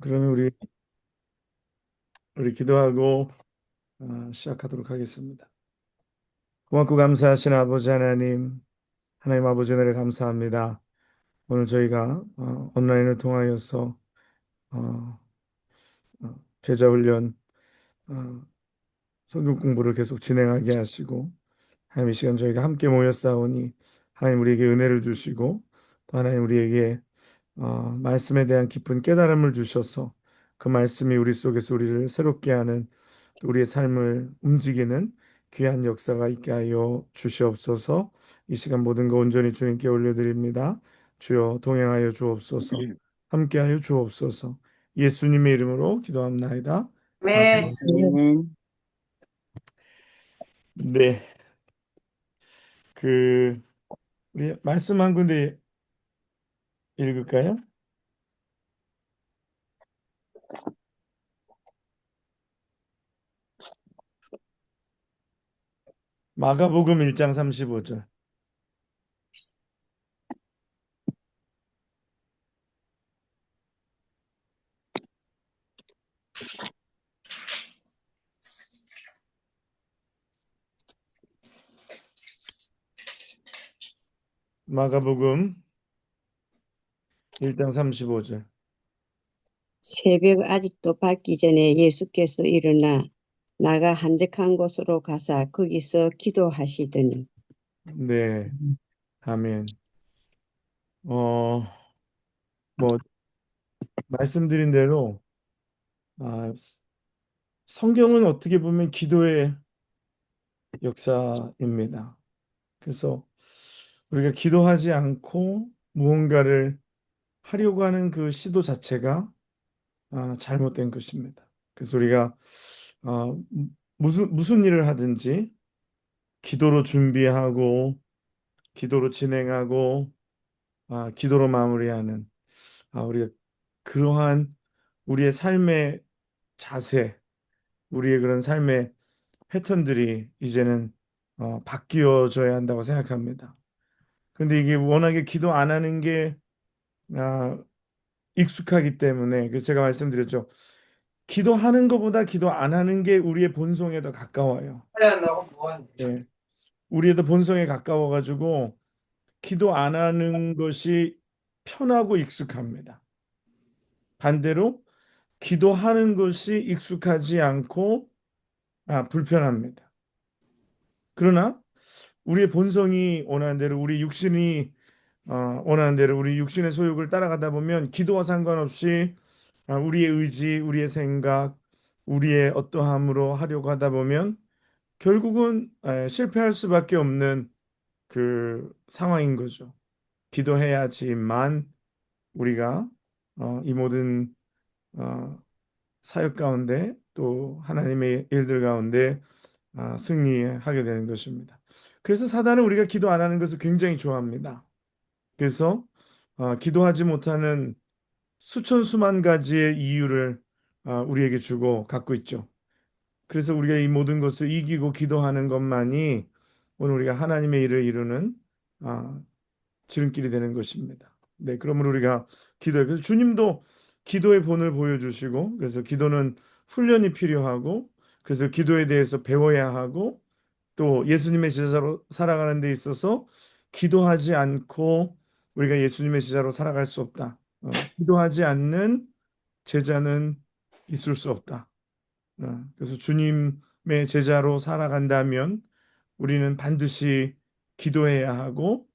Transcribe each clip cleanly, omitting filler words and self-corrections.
그러면 우리 기도하고 시작하도록 하겠습니다. 고맙고 감사하신 아버지 하나님, 하나님 아버지 은혜를 감사합니다. 오늘 저희가 온라인을 통하여서 어, 제자 훈련, 어, 성경 공부를 계속 진행하게 하시고 하나님 이 시간 저희가 함께 모였사오니 하나님 우리에게 은혜를 주시고 또 하나님 우리에게 말씀에 대한 깊은 깨달음을 주셔서 그 말씀이 우리 속에서 우리를 새롭게 하는 또 우리의 삶을 움직이는 귀한 역사가 있게 하여 주시옵소서. 이 시간 모든 거 온전히 주님께 올려드립니다. 주여 동행하여 주옵소서. 함께하여 주옵소서. 예수님의 이름으로 기도합나이다. 네. 아멘. 네, 그 우리 말씀 한 군데 읽을까요? 마가복음 1장 35절. 마가복음 1장 35절. 새벽 아직도 밝기 전에 예수께서 일어나 나가 한적한 곳으로 가사 거기서 기도하시더니. 네, 아멘. 어, 뭐 말씀드린 대로 아, 성경은 어떻게 보면 기도의 역사입니다. 그래서 우리가 기도하지 않고 무언가를 하려고 하는 그 시도 자체가 잘못된 것입니다. 그래서 우리가 무슨 일을 하든지 기도로 준비하고 기도로 진행하고 기도로 마무리하는 우리가 그러한 우리의 삶의 자세, 우리의 그런 삶의 패턴들이 이제는 바뀌어져야 한다고 생각합니다. 그런데 이게 워낙에 기도 안 하는 게 아, 익숙하기 때문에 그래서 제가 말씀드렸죠. 기도하는 것보다 기도 안 하는 게 우리의 본성에 더 가까워요. 예, 우리의 더 본성에 가까워가지고 기도 안 하는 것이 편하고 익숙합니다. 반대로 기도하는 것이 익숙하지 않고 불편합니다. 그러나 우리의 본성이 원하는 대로 우리 육신이 원하는 대로 우리 육신의 소욕을 따라가다 보면 기도와 상관없이 우리의 의지, 우리의 생각, 우리의 어떠함으로 하려고 하다 보면 결국은 실패할 수밖에 없는 그 상황인 거죠. 기도해야지만 우리가 이 모든 어, 사역 가운데 또 하나님의 일들 가운데 승리하게 되는 것입니다. 그래서 사단은 우리가 기도 안 하는 것을 굉장히 좋아합니다. 그래서 기도하지 못하는 수천 수만 가지의 이유를 우리에게 주고 갖고 있죠. 그래서 우리가 이 모든 것을 이기고 기도하는 것만이 오늘 우리가 하나님의 일을 이루는 아, 지름길이 되는 것입니다. 네, 그러므로 우리가 기도해. 그래서 주님도 기도의 본을 보여주시고, 그래서 기도는 훈련이 필요하고, 그래서 기도에 대해서 배워야 하고, 또 예수님의 제자로 살아가는 데 있어서 기도하지 않고 우리가 예수님의 제자로 살아갈 수 없다. 기도하지 않는 제자는 있을 수 없다. 그래서 주님의 제자로 살아간다면 우리는 반드시 기도해야 하고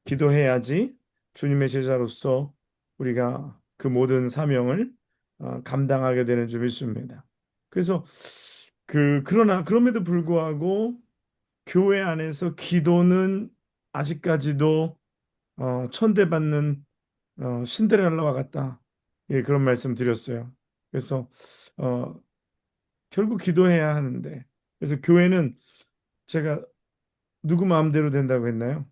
기도해야지 주님의 제자로서 우리가 그 모든 사명을 감당하게 되는 줄 믿습니다. 그래서 그러나 그럼에도 불구하고 교회 안에서 기도는 아직까지도 천대받는 신데렐라와 같다. 예, 그런 말씀 드렸어요. 그래서 어, 결국 기도해야 하는데 그래서 교회는 제가 누구 마음대로 된다고 했나요?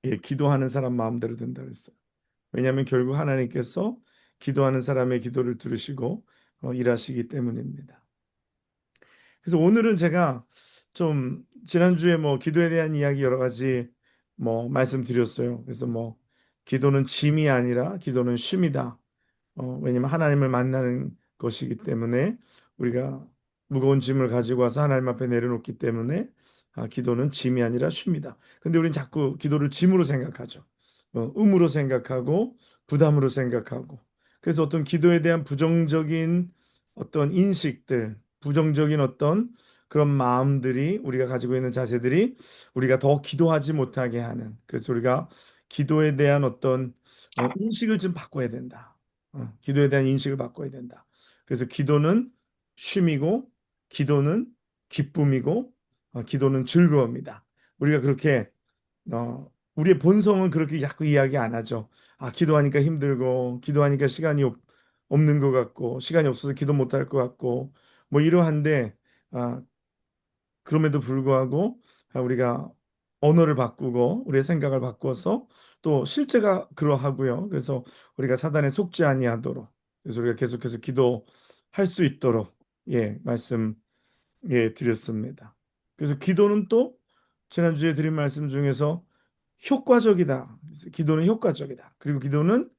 예, 기도하는 사람 마음대로 된다고 했어요. 왜냐하면 결국 하나님께서 기도하는 사람의 기도를 들으시고 일하시기 때문입니다. 그래서 오늘은 제가 좀 지난주에 뭐 기도에 대한 이야기 여러 가지 뭐 말씀드렸어요. 그래서 뭐 기도는 짐이 아니라 기도는 쉼이다. 왜냐하면 하나님을 만나는 것이기 때문에 우리가 무거운 짐을 가지고 와서 하나님 앞에 내려놓기 때문에 기도는 짐이 아니라 쉼이다. 근데 우리는 자꾸 기도를 짐으로 생각하죠. 의무로 생각하고 부담으로 생각하고. 그래서 어떤 기도에 대한 부정적인 어떤 인식들, 부정적인 어떤 그런 마음들이 우리가 가지고 있는 자세들이 우리가 더 기도하지 못하게 하는. 그래서 우리가 기도에 대한 어떤 인식을 좀 바꿔야 된다. 기도에 대한 인식을 바꿔야 된다. 그래서 기도는 쉼이고, 기도는 기쁨이고, 기도는 즐거움이다. 우리가 그렇게 우리의 본성은 그렇게 자꾸 이야기 안 하죠. 기도하니까 힘들고, 기도하니까 시간이 없는 것 같고, 시간이 없어서 기도 못할 것 같고, 뭐 이러한데, 아, 그럼에도 불구하고 우리가 언어를 바꾸고 우리의 생각을 바꿔서 또 실제가 그러하고요. 그래서 우리가 사단에 속지 아니하도록 그래서 우리가 계속해서 기도할 수 있도록 말씀 드렸습니다. 그래서 기도는 또 지난주에 드린 말씀 중에서 효과적이다. 그래서 기도는 효과적이다. 그리고 기도는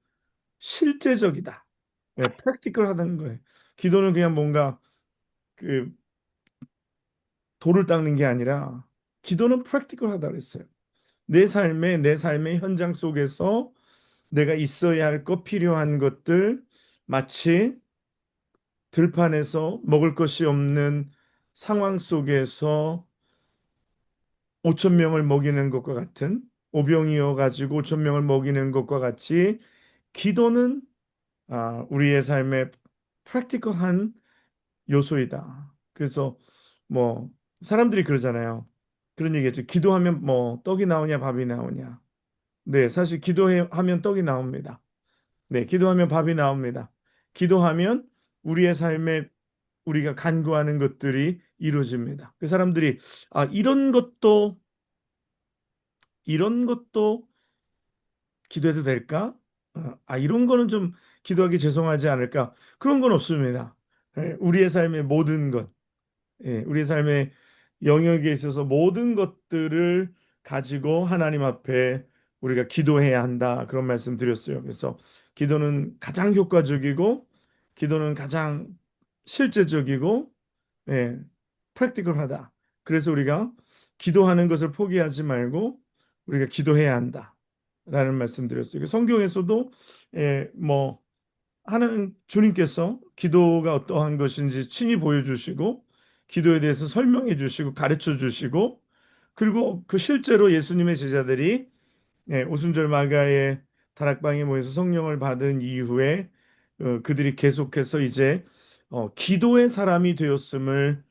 실제적이다. 프랙티컬하다는 거예요. 기도는 그냥 뭔가 그 돌을 닦는 게 아니라 기도는 프랙티컬하다 그랬어요. 내 삶의 현장 속에서 내가 있어야 할 것, 필요한 것들, 마치 들판에서 먹을 것이 없는 상황 속에서 5천 명을 먹이는 것과 같은 오병이어 가지고 5천 명을 먹이는 것과 같이 기도는 우리의 삶의 프랙티컬한 요소이다. 그래서 뭐 사람들이 그러잖아요. 그런 얘기했죠. 기도하면 뭐 떡이 나오냐 밥이 나오냐. 네, 사실 기도하면 떡이 나옵니다. 네, 기도하면 밥이 나옵니다. 기도하면 우리의 삶에 우리가 간구하는 것들이 이루어집니다. 그 사람들이 이런 것도 기도해도 될까? 이런 거는 좀 기도하기 죄송하지 않을까? 그런 건 없습니다. 우리의 삶의 모든 것 우리 삶의 영역에 있어서 모든 것들을 가지고 하나님 앞에 우리가 기도해야 한다. 그런 말씀 드렸어요. 그래서 기도는 가장 효과적이고, 기도는 가장 실제적이고, 예, 프랙티컬하다. 그래서 우리가 기도하는 것을 포기하지 말고 우리가 기도해야 한다. 라는 말씀 드렸어요. 성경에서도 뭐 하나님 주님께서 기도가 어떠한 것인지 친히 보여주시고 기도에 대해서 설명해 주시고 가르쳐 주시고 그리고 그 실제로 예수님의 제자들이 오순절 마가의 다락방에 모여서 성령을 받은 이후에 그들이 계속해서 이제 기도의 사람이 되었음을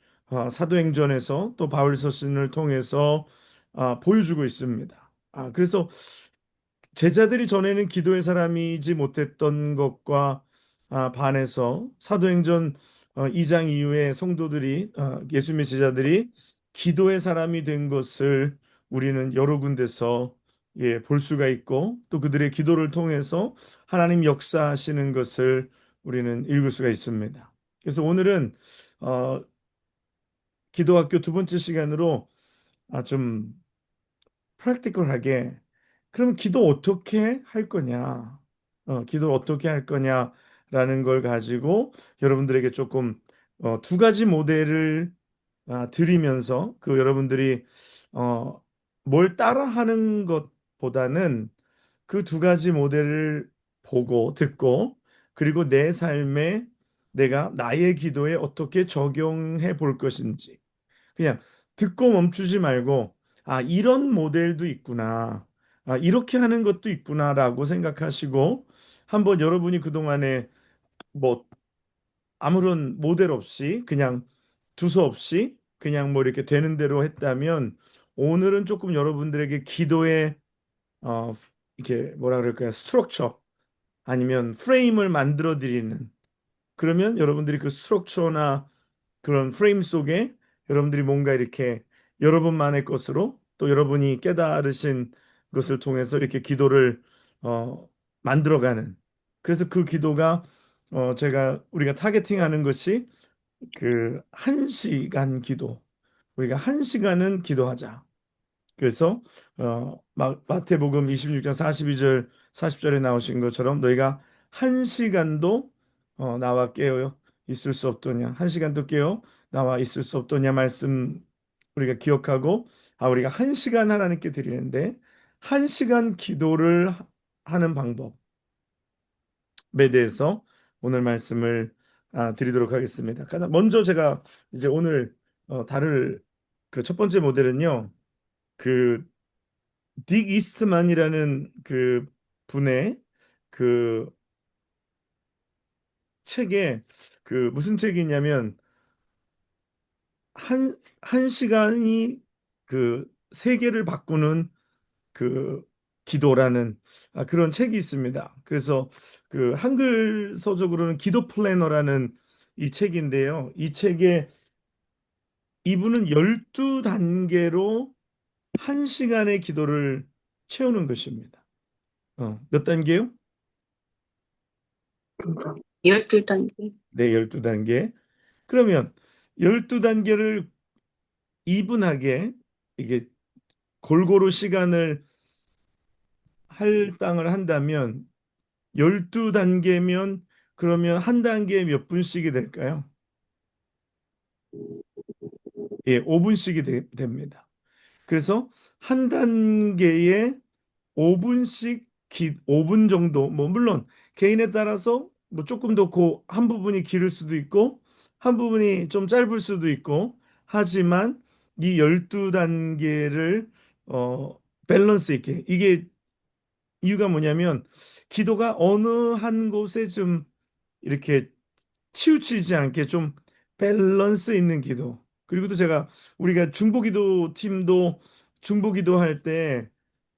사도행전에서 또 바울 서신을 통해서 보여주고 있습니다. 그래서 제자들이 전에는 기도의 사람이지 못했던 것과 반해서 사도행전 2장 이후에 성도들이 예수님의 제자들이 기도의 사람이 된 것을 우리는 여러 군데서 볼 수가 있고 또 그들의 기도를 통해서 하나님 역사하시는 것을 우리는 읽을 수가 있습니다. 그래서 오늘은 어, 기도학교 두 번째 시간으로 좀 프랙티컬하게 그럼 기도 어떻게 할 거냐? 기도 어떻게 할 거냐라는 걸 가지고 여러분들에게 조금 두 가지 모델을 드리면서 그 여러분들이 어, 뭘 따라하는 것보다는 그 두 가지 모델을 보고 듣고 그리고 내 삶에 내가 나의 기도에 어떻게 적용해 볼 것인지 그냥 듣고 멈추지 말고 이런 모델도 있구나. 이렇게 하는 것도 있구나라고 생각하시고 한번 여러분이 그동안에 뭐 아무런 모델 없이 그냥 두서 없이 그냥 뭐 이렇게 되는 대로 했다면 오늘은 조금 여러분들에게 기도의 어 이렇게 뭐라 그럴까요? 스트럭처 아니면 프레임을 만들어 드리는 그러면 여러분들이 그 스트럭처나 그런 프레임 속에 여러분들이 뭔가 이렇게 여러분만의 것으로 또 여러분이 깨달으신 것을 통해서 이렇게 기도를 만들어가는 그래서 그 기도가 제가 우리가 타겟팅하는 것이 그 1시간 기도 우리가 1시간은 기도하자 그래서 마태복음 26장 42절 40절에 나오신 것처럼 너희가 한 시간도 나와 깨어 있을 수 없더냐. 한 시간도 깨어 나와 있을 수 없더냐 말씀 우리가 기억하고, 우리가 한 시간 하나님께 드리는데 한 시간 기도를 하는 방법에 대해서 오늘 말씀을 드리도록 하겠습니다. 가장 먼저 제가 이제 오늘 다룰 그 첫 번째 모델은요. 그 딕 이스트만이라는 그 분의 그 책에, 그 무슨 책이냐면 한 시간이 그 세계를 바꾸는 그 기도라는 그런 책이 있습니다. 그래서 그 한글 서적으로는 기도 플래너라는 이 책인데요. 이 책에 이분은 12단계로 한 시간의 기도를 채우는 것입니다. 몇 단계요? 12단계. 네, 12단계. 그러면 12단계를 이분하게 이게 골고루 시간을 할당을 한다면 12단계면 그러면 한 단계에 몇 분씩이 될까요? 예, 5분씩이 됩니다. 그래서 한 단계에 5분씩 5분 정도, 뭐 물론 개인에 따라서 뭐 조금 더 한 부분이 길을 수도 있고 한 부분이 좀 짧을 수도 있고, 하지만 이 12단계를 밸런스 있게, 이게 이유가 뭐냐면 기도가 어느 한 곳에 좀 이렇게 치우치지 않게 좀 밸런스 있는 기도. 그리고 또 제가 우리가 중보기도 팀도 중보기도 할 때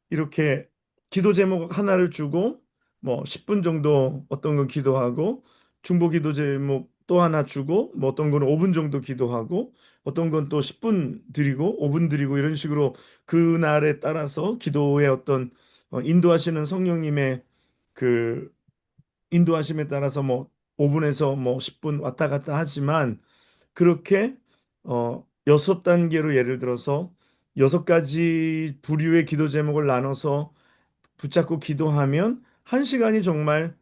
이렇게 기도 제목 하나를 주고 뭐 10분 정도 어떤 건 기도하고, 중보 기도 제목 또 하나 주고, 뭐 어떤 건 5분 정도 기도하고, 어떤 건 또 10분 드리고 5분 드리고, 이런 식으로 그날에 따라서 기도의 어떤 인도하시는 성령님의 그 인도하심에 따라서 뭐 5분에서 뭐 10분 왔다 갔다 하지만, 그렇게 6단계로 예를 들어서 6가지 부류의 기도 제목을 나눠서 붙잡고 기도하면 한 시간이 정말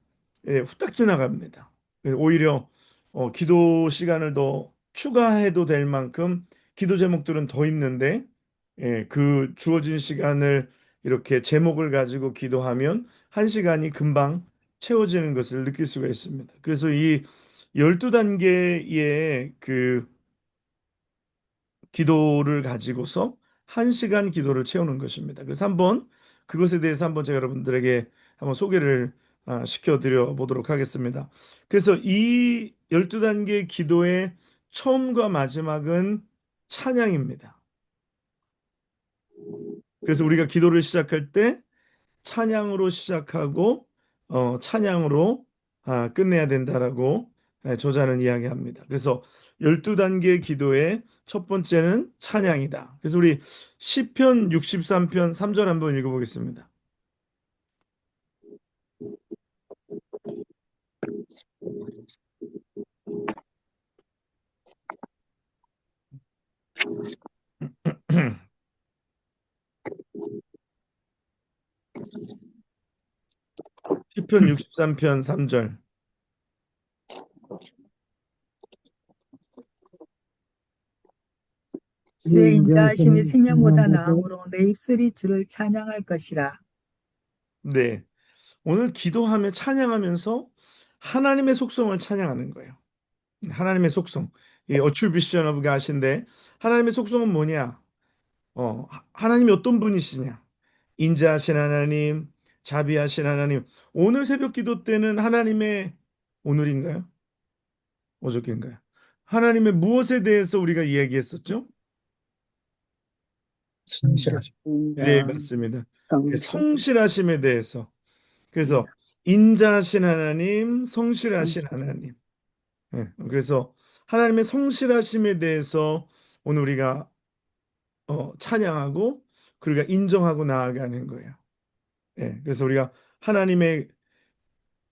후딱 지나갑니다. 오히려 기도 시간을 더 추가해도 될 만큼 기도 제목들은 더 있는데, 그 주어진 시간을 이렇게 제목을 가지고 기도하면 한 시간이 금방 채워지는 것을 느낄 수가 있습니다. 그래서 이 12단계의 그 기도를 가지고서 한 시간 기도를 채우는 것입니다. 그래서 한번 그것에 대해서 한번 제가 여러분들에게 한번 소개를 시켜드려 보도록 하겠습니다. 그래서 이 12단계 기도의 처음과 마지막은 찬양입니다. 그래서 우리가 기도를 시작할 때 찬양으로 시작하고 찬양으로 끝내야 된다라고 저자는 이야기합니다. 그래서 12단계 기도의 첫 번째는 찬양이다. 그래서 우리 시편 63편 3절 한번 읽어보겠습니다. 시편 63편 3절. 주의 인자하심이 생명보다 나음으로 내 입술이 주를 찬양할 것이라. 네. 오늘 기도하며 찬양하면서 하나님의 속성을 찬양하는 거예요. 하나님의 속성. 이 attribution of God인데, 하나님의 속성은 뭐냐? 하나님이 어떤 분이시냐? 인자하신 하나님, 자비하신 하나님. 오늘 새벽 기도 때는 하나님의, 오늘인가요? 어저께인가요? 하나님의 무엇에 대해서 우리가 이야기했었죠? 성실하시. 네, 맞습니다. 네, 성실, 성실하심에 대해서. 그래서 인자하신 하나님, 성실하신 하나님. 네, 그래서 하나님의 성실하심에 대해서 오늘 우리가 찬양하고, 그리고 인정하고 나아가는 거예요. 네, 그래서 우리가 하나님의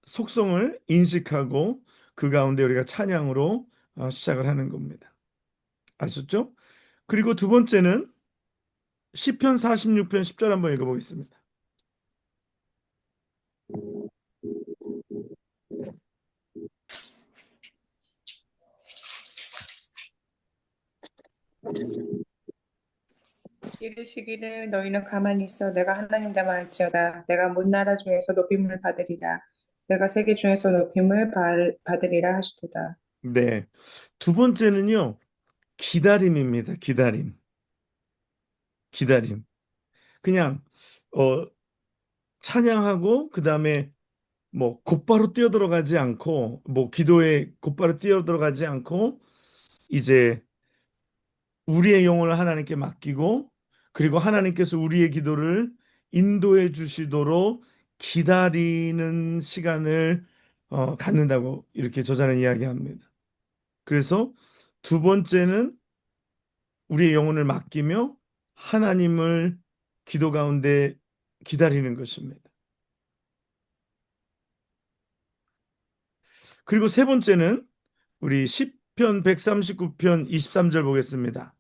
속성을 인식하고 그 가운데 우리가 찬양으로 시작을 하는 겁니다. 아셨죠? 그리고 두 번째는 시편 46편 10절 한번 읽어보겠습니다. 이르시기를 너희는 가만히 있어 내가 하나님이다 말할지어다. 내가 문 나라 중에서 높임을 받으리라. 내가 세계 중에서 높임을 받으리라 하시도다. 네. 두 번째는요, 기다림입니다. 기다림. 기다림. 그냥, 어, 찬양하고, 그 다음에 뭐, 곧바로 뛰어들어가지 않고, 뭐, 기도에 곧바로 뛰어들어가지 않고, 이제 우리의 영혼을 하나님께 맡기고, 그리고 하나님께서 우리의 기도를 인도해 주시도록 기다리는 시간을 갖는다고 이렇게 저자는 이야기합니다. 그래서 두 번째는 우리의 영혼을 맡기며 하나님을 기도 가운데 기다리는 것입니다. 그리고 세 번째는 우리 시편 139편 23절 보겠습니다.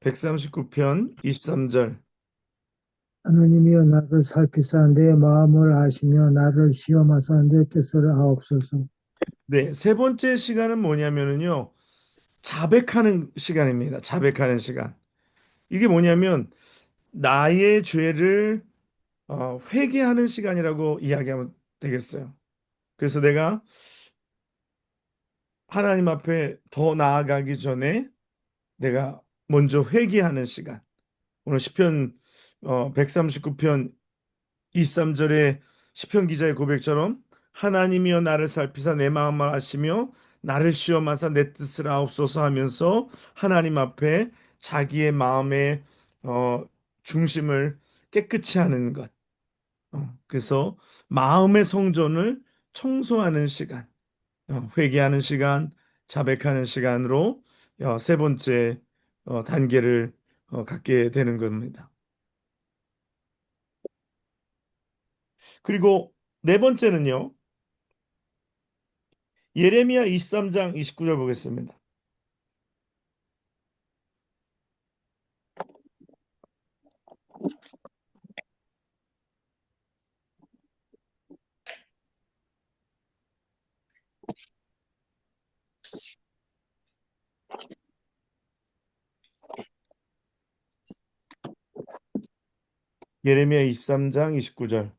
139편 23절. 하나님이여 나를 살피사 내 마음을 아시며 나를 시험하사 내 뜻을 아옵소서. 네, 세 번째 시간은 뭐냐면은요. 자백하는 시간입니다. 자백하는 시간. 이게 뭐냐면 나의 죄를 회개하는 시간이라고 이야기하면 되겠어요. 그래서 내가 하나님 앞에 더 나아가기 전에 내가 먼저 회개하는 시간. 오늘 시편 139편 23절에 시편 기자의 고백처럼 하나님이여 나를 살피사 내 마음을 아시며 나를 시험하사 내 뜻을 아옵소서 하면서 하나님 앞에 자기의 마음의 어, 중심을 깨끗이 하는 것. 그래서 마음의 성전을 청소하는 시간, 회개하는 시간, 자백하는 시간으로 세 번째 단계를 갖게 되는 겁니다. 그리고 네 번째는요. 예레미야 23장 29절 보겠습니다. 예레미야 23장 29절.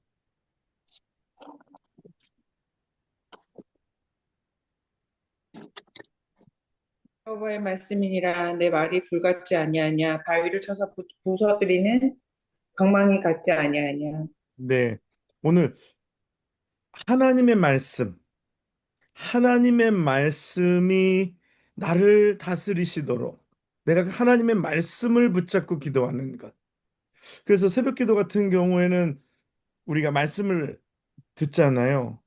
여호와의 말씀이니라. 내 말이 불같지 아니하냐. 바위를 쳐서 부서뜨리는 방망이 같지 아니하냐. 네. 오늘 하나님의 말씀, 하나님의 말씀이 나를 다스리시도록 내가 그 하나님의 말씀을 붙잡고 기도하는 것. 그래서 새벽 기도 같은 경우에는 우리가 말씀을 듣잖아요.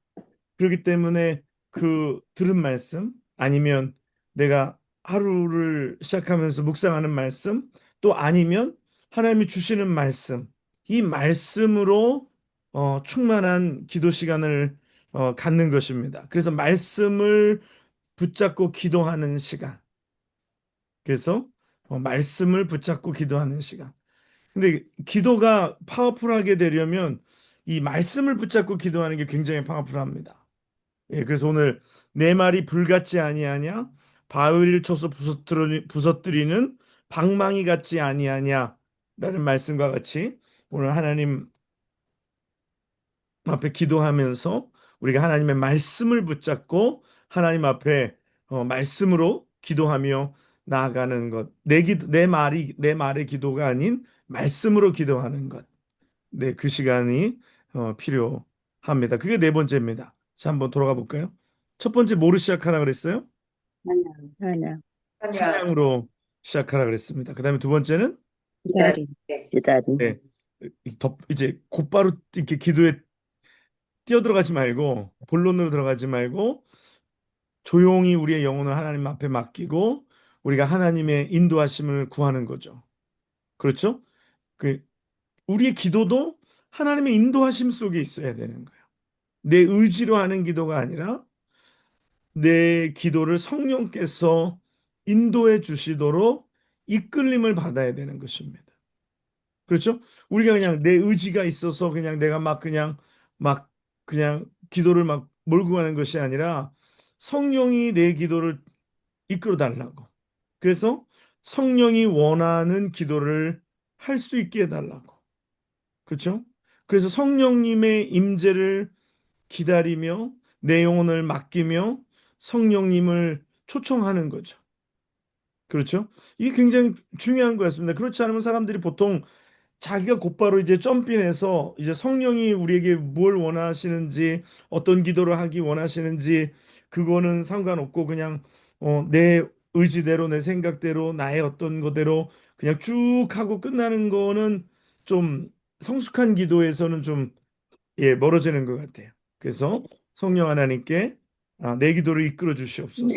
그렇기 때문에 그 들은 말씀 아니면 내가 하루를 시작하면서 묵상하는 말씀 또 아니면 하나님이 주시는 말씀 이 말씀으로 충만한 기도 시간을 갖는 것입니다. 그래서 말씀을 붙잡고 기도하는 시간. 그래서 말씀을 붙잡고 기도하는 시간. 근데 기도가 파워풀하게 되려면 이 말씀을 붙잡고 기도하는 게 굉장히 파워풀합니다. 예, 그래서 오늘 내 말이 불같지 아니하냐 바위를 쳐서 부서뜨리는 방망이 같지 아니하냐라는 말씀과 같이 오늘 하나님 앞에 기도하면서 우리가 하나님의 말씀을 붙잡고 하나님 앞에 말씀으로 기도하며 나아가는 것. 내 말의 기도가 아닌 말씀으로 기도하는 것. 네, 그 시간이 필요합니다. 그게 네 번째입니다. 자, 한번 돌아가 볼까요? 첫 번째 뭐로 시작하라 그랬어요? 하나 찬양으로 시작하라 그랬습니다. 그다음에 두 번째는 기다림. 네, 이제 곧바로 이렇게 기도에 뛰어들어가지 말고 본론으로 들어가지 말고 조용히 우리의 영혼을 하나님 앞에 맡기고 우리가 하나님의 인도하심을 구하는 거죠. 그렇죠? 그 우리의 기도도 하나님의 인도하심 속에 있어야 되는 거예요. 내 의지로 하는 기도가 아니라 내 기도를 성령께서 인도해 주시도록 이끌림을 받아야 되는 것입니다. 그렇죠? 우리가 그냥 내 의지가 있어서 그냥 내가 막 그냥 기도를 막 몰고 가는 것이 아니라 성령이 내 기도를 이끌어 달라고. 그래서 성령이 원하는 기도를 할 수 있게 해달라고. 그렇죠? 그래서 성령님의 임재를 기다리며 내 영혼을 맡기며 성령님을 초청하는 거죠. 그렇죠? 이게 굉장히 중요한 거였습니다. 그렇지 않으면 사람들이 보통 자기가 곧바로 이제 점핑해서 이제 성령이 우리에게 뭘 원하시는지 어떤 기도를 하기 원하시는지 그거는 상관없고 그냥 내 의지대로 내 생각대로 나의 어떤 거대로 그냥 쭉 하고 끝나는 거는 좀 성숙한 기도에서는 좀 멀어지는 것 같아요. 그래서 성령 하나님께 내 기도를 이끌어 주시옵소서.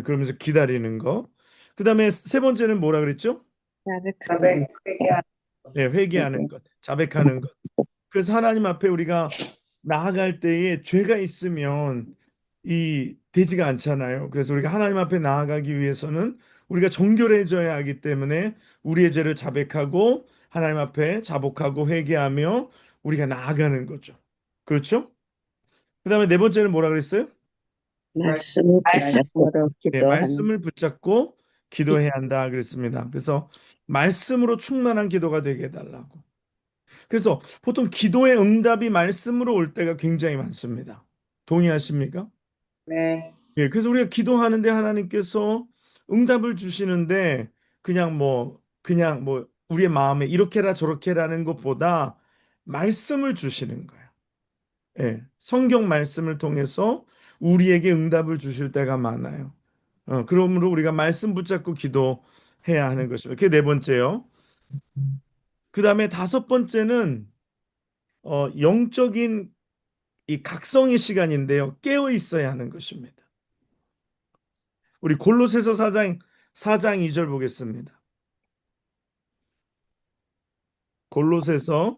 그러면서 기다리는 거. 그다음에 세 번째는 뭐라 그랬죠? 자백하는 네, 회개하는 것, 자백하는 것. 그래서 하나님 앞에 우리가 나아갈 때에 죄가 있으면 이 되지가 않잖아요. 그래서 우리가 하나님 앞에 나아가기 위해서는 우리가 정결해져야 하기 때문에 우리의 죄를 자백하고 하나님 앞에 자복하고 회개하며 우리가 나아가는 거죠. 그렇죠? 그다음에 네 번째는 뭐라 그랬어요? 말씀을 붙잡고 네, 기도하는 말씀을 붙잡고 기도해야 한다 그랬습니다. 그래서 말씀으로 충만한 기도가 되게 해달라고. 그래서 보통 기도의 응답이 말씀으로 올 때가 굉장히 많습니다. 동의하십니까? 네. 예, 그래서 우리가 기도하는데 하나님께서 응답을 주시는데 그냥 뭐 우리의 마음에 이렇게라 저렇게라는 것보다 말씀을 주시는 거예요. 예, 성경 말씀을 통해서 우리에게 응답을 주실 때가 많아요. 그러므로 우리가 말씀 붙잡고 기도해야 하는 것입니다. 그게 네 번째요. 그 다음에 다섯 번째는 영적인 이 각성의 시간인데요. 깨어 있어야 하는 것입니다. 우리 골로새서 4장 2절 보겠습니다. 골로새서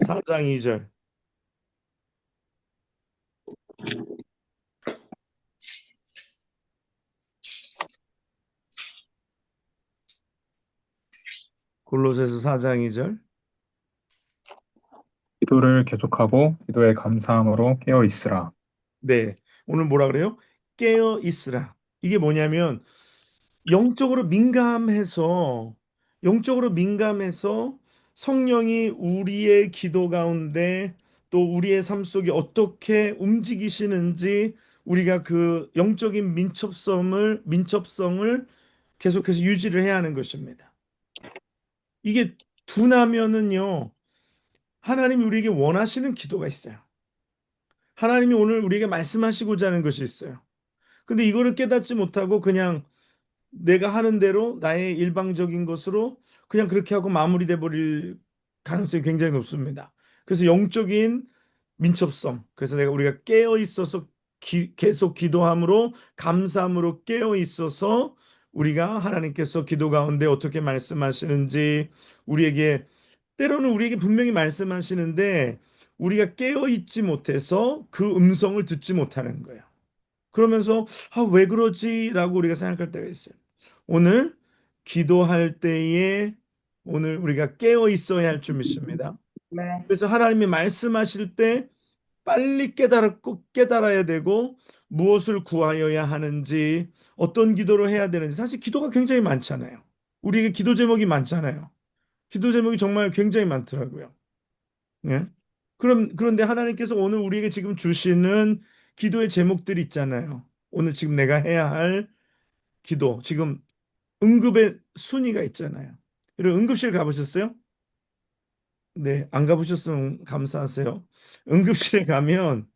4장 2절. 골로새서 4장 2절. 기도를 계속하고 기도에 감사함으로 깨어 있으라. 네. 오늘 뭐라 그래요? 깨어 있으라. 이게 뭐냐면 영적으로 민감해서 영적으로 민감해서 성령이 우리의 기도 가운데 또 우리의 삶 속에 어떻게 움직이시는지 우리가 그 영적인 민첩성을 계속해서 유지를 해야 하는 것입니다. 이게 둔하면은요, 하나님이 우리에게 원하시는 기도가 있어요. 하나님이 오늘 우리에게 말씀하시고자 하는 것이 있어요. 근데 이거를 깨닫지 못하고 그냥 내가 하는 대로 나의 일방적인 것으로 그냥 그렇게 하고 마무리돼 버릴 가능성이 굉장히 높습니다. 그래서 영적인 민첩성. 그래서 우리가 깨어 있어서 계속 기도함으로 감사함으로 깨어 있어서 우리가 하나님께서 기도 가운데 어떻게 말씀하시는지 때로는 우리에게 분명히 말씀하시는데 우리가 깨어 있지 못해서 그 음성을 듣지 못하는 거예요. 그러면서 왜 그러지라고 우리가 생각할 때가 있어요. 오늘 기도할 때에 오늘 우리가 깨어 있어야 할 줄 믿습니다. 네. 그래서 하나님이 말씀하실 때 빨리 깨달아야 되고 무엇을 구하여야 하는지 어떤 기도를 해야 되는지 사실 기도가 굉장히 많잖아요. 우리에게 기도 제목이 많잖아요. 기도 제목이 정말 굉장히 많더라고요. 예? 그런데 하나님께서 오늘 우리에게 지금 주시는 기도의 제목들이 있잖아요. 오늘 지금 내가 해야 할 기도, 지금 응급의 순위가 있잖아요. 여러분 응급실 가보셨어요? 네, 안 가보셨으면 감사하세요. 응급실에 가면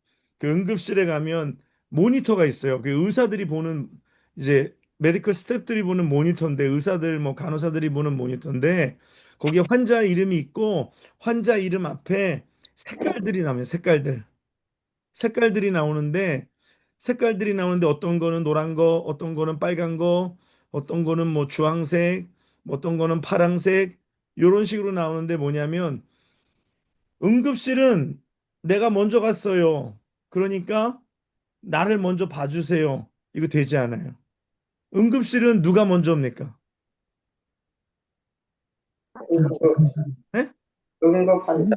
모니터가 있어요. 그 의사들이 보는 이제 메디컬 스태프들이 보는 모니터인데 의사들 뭐 간호사들이 보는 모니터인데 거기에 환자 이름이 있고 환자 이름 앞에 색깔들이 나와요. 색깔들이 나오는데 어떤 거는 노란 거, 어떤 거는 빨간 거, 어떤 거는 뭐 주황색, 뭐 어떤 거는 파랑색 이런 식으로 나오는데 뭐냐면 응급실은 내가 먼저 갔어요. 그러니까 나를 먼저 봐주세요. 이거 되지 않아요. 응급실은 누가 먼저입니까? 응급, 네? 응급 환자.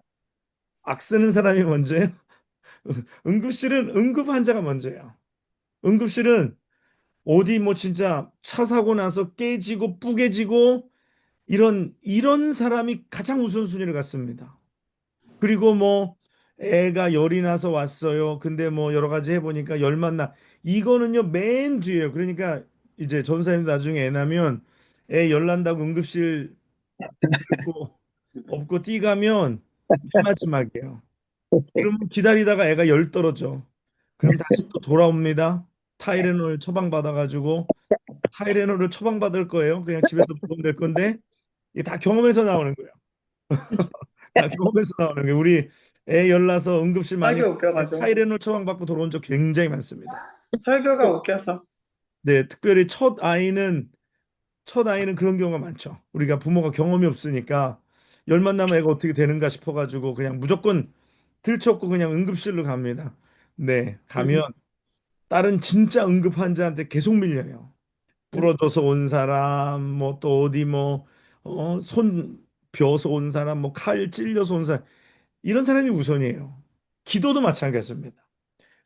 악 쓰는 사람이 먼저예요. 응급실은 응급 환자가 먼저예요. 응급실은 어디 뭐 진짜 차 사고 나서 깨지고 뿌개지고 이런 사람이 가장 우선순위를 갖습니다. 그리고 뭐 애가 열이 나서 왔어요. 근데 뭐 여러 가지 해보니까 열만 나. 이거는요 맨 뒤에요. 그러니까 이제 전사님도 나중에 애 나면 애 열 난다고 응급실 업고 뛰가면 맨 마지막이에요. 그러면 기다리다가 애가 열 떨어져. 그럼 다시 또 돌아옵니다. 타이레놀 처방받아가지고 타이레놀을 처방받을 거예요. 그냥 집에서 먹으면 될 건데 이게 다 경험에서 나오는 거예요. 다 경험에서 나오는 거예요. 우리 애 열나서 응급실 많이 설교 웃겨가지고. 타이레놀 처방받고 돌아온 적 굉장히 많습니다. 설교가 웃겨서. 네, 특별히 첫 아이는 그런 경우가 많죠. 우리가 부모가 경험이 없으니까 열만 나면 애가 어떻게 되는가 싶어가지고 그냥 무조건 들쳤고 그냥 응급실로 갑니다. 네, 가면 다른 진짜 응급 환자한테 계속 밀려요. 부러져서 온 사람, 뭐 또 어디 손 벼서 온 사람, 뭐 칼 찔려서 온 사람, 이런 사람이 우선이에요. 기도도 마찬가지입니다.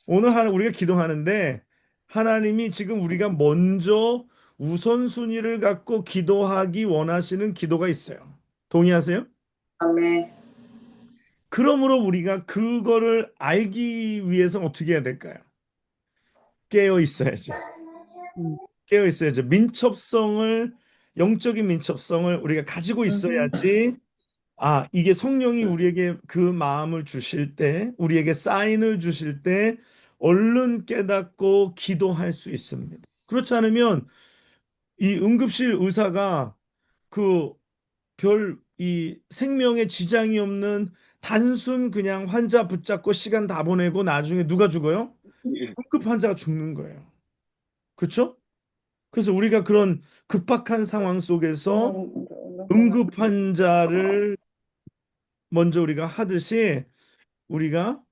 오늘 우리가 기도하는데 하나님이 지금 우리가 먼저 우선순위를 갖고 기도하기 원하시는 기도가 있어요. 동의하세요? 아멘. 그러므로 우리가 그거를 알기 위해서 어떻게 해야 될까요? 깨어 있어야죠. 깨어 있어야죠. 영적인 민첩성을 우리가 가지고 있어야지. 아, 이게 성령이 우리에게 그 마음을 주실 때, 우리에게 사인을 주실 때, 얼른 깨닫고 기도할 수 있습니다. 그렇지 않으면 이 응급실 의사가 그 이 생명에 지장이 없는 단순 그냥 환자 붙잡고 시간 다 보내고 나중에 누가 죽어요? 응급 환자가 죽는 거예요. 그렇죠? 그래서 우리가 그런 급박한 상황 속에서 응급 환자를 먼저 우리가 하듯이 우리가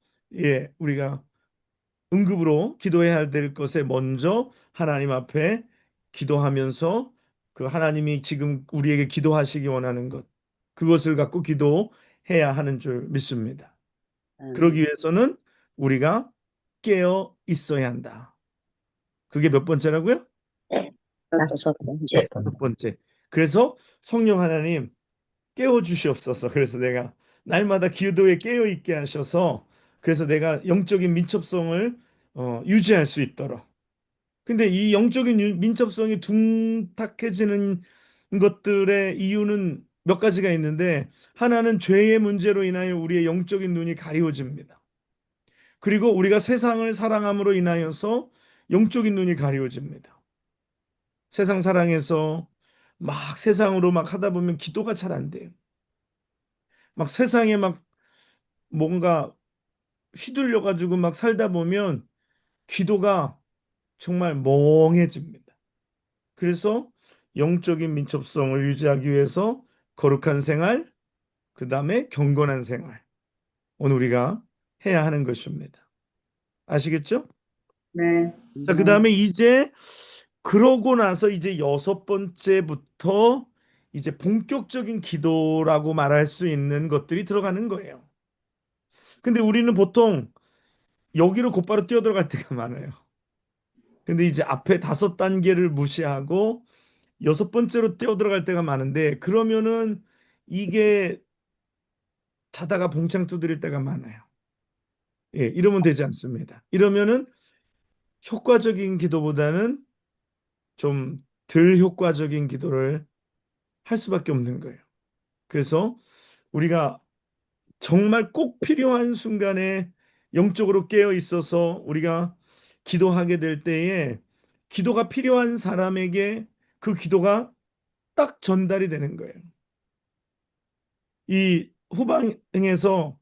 응급으로 기도해야 될 것에 먼저 하나님 앞에 기도하면서 그 하나님이 지금 우리에게 기도하시기 원하는 것 그것을 갖고 기도해야 하는 줄 믿습니다. 그러기 위해서는 우리가 깨어 있어야 한다. 그게 몇 번째라고요? 5번째. 첫 번째. 그래서 성령 하나님 깨워 주시옵소서. 그래서 내가 날마다 기도에 깨어 있게 하셔서 그래서 내가 영적인 민첩성을 유지할 수 있도록. 근데 이 영적인 민첩성이 둔탁해지는 것들의 이유는 몇 가지가 있는데 하나는 죄의 문제로 인하여 우리의 영적인 눈이 가리워집니다. 그리고 우리가 세상을 사랑함으로 인하여서 영적인 눈이 가리워집니다. 세상 사랑해서 막 세상으로 막 하다 보면 기도가 잘 안 돼요. 막 세상에 막 뭔가 휘둘려 가지고 막 살다 보면 기도가 정말 멍해집니다. 그래서 영적인 민첩성을 유지하기 위해서 거룩한 생활, 그다음에 경건한 생활. 오늘 우리가 해야 하는 것입니다. 아시겠죠? 네. 자, 그다음에 이제 그러고 나서 이제 여섯 번째부터 이제 본격적인 기도라고 말할 수 있는 것들이 들어가는 거예요. 근데 우리는 보통 여기로 곧바로 뛰어들어갈 때가 많아요. 근데 이제 앞에 다섯 단계를 무시하고 여섯 번째로 뛰어들어갈 때가 많은데 그러면은 이게 자다가 봉창 두드릴 때가 많아요. 예, 이러면 되지 않습니다. 이러면은 효과적인 기도보다는 좀 덜 효과적인 기도를 할 수밖에 없는 거예요. 그래서 우리가 정말 꼭 필요한 순간에 영적으로 깨어 있어서 우리가 기도하게 될 때에 기도가 필요한 사람에게 그 기도가 딱 전달이 되는 거예요. 이 후방에서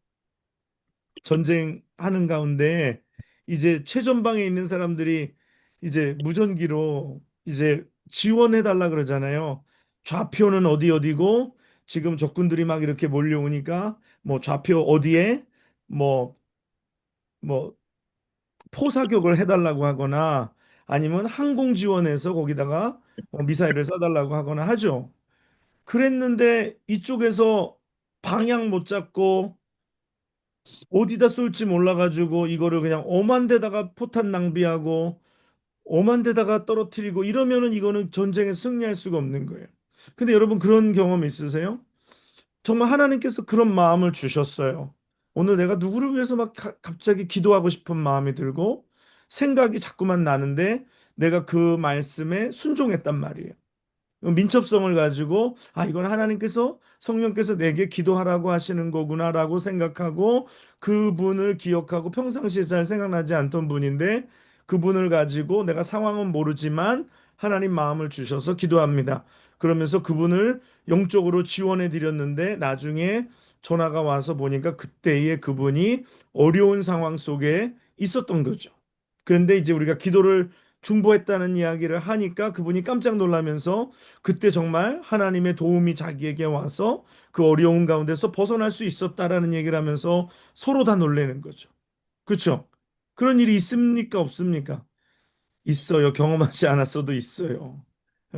전쟁하는 가운데 이제 최전방에 있는 사람들이 이제 무전기로 이제 지원해 달라 그러잖아요. 좌표는 어디 어디고 지금 적군들이 막 이렇게 몰려오니까 뭐 좌표 어디에 뭐 뭐 포사격을 해달라고 하거나 아니면 항공 지원해서 거기다가 미사일을 쏴달라고 하거나 하죠. 그랬는데 이쪽에서 방향 못 잡고 어디다 쏠지 몰라가지고 이거를 그냥 엄한 데다가 포탄 낭비하고 엄한 데다가 떨어뜨리고 이러면은 이거는 전쟁에 승리할 수가 없는 거예요. 근데 여러분 그런 경험 있으세요? 정말 하나님께서 그런 마음을 주셨어요. 오늘 내가 누구를 위해서 막 갑자기 기도하고 싶은 마음이 들고 생각이 자꾸만 나는데 내가 그 말씀에 순종했단 말이에요. 민첩성을 가지고 이건 하나님께서 성령께서 내게 기도하라고 하시는 거구나라고 생각하고 그분을 기억하고 평상시에 잘 생각나지 않던 분인데 그분을 가지고 내가 상황은 모르지만 하나님 마음을 주셔서 기도합니다. 그러면서 그분을 영적으로 지원해 드렸는데 나중에 전화가 와서 보니까 그때의 그분이 어려운 상황 속에 있었던 거죠. 그런데 이제 우리가 기도를 중보했다는 이야기를 하니까 그분이 깜짝 놀라면서 그때 정말 하나님의 도움이 자기에게 와서 그 어려운 가운데서 벗어날 수 있었다라는 얘기를 하면서 서로 다 놀라는 거죠. 그렇죠? 그런 일이 있습니까? 없습니까? 있어요. 경험하지 않았어도 있어요.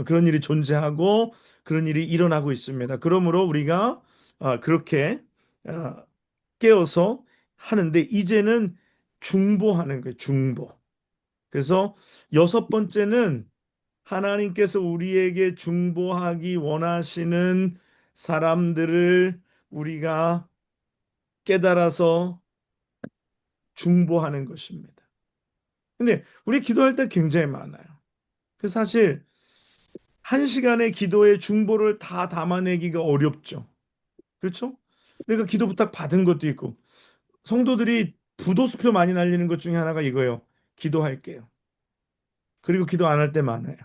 그런 일이 존재하고 그런 일이 일어나고 있습니다. 그러므로 우리가 그렇게 아, 깨어서 하는데 이제는 중보하는 거예요. 중보. 그래서 여섯 번째는 하나님께서 우리에게 중보하기 원하시는 사람들을 우리가 깨달아서 중보하는 것입니다. 근데 우리 기도할 때 굉장히 많아요. 그 사실 한 시간의 기도에 중보를 다 담아내기가 어렵죠. 그렇죠? 내가 기도 부탁 받은 것도 있고 성도들이 부도수표 많이 날리는 것 중에 하나가 이거예요. 기도할게요. 그리고 기도 안 할 때 많아요.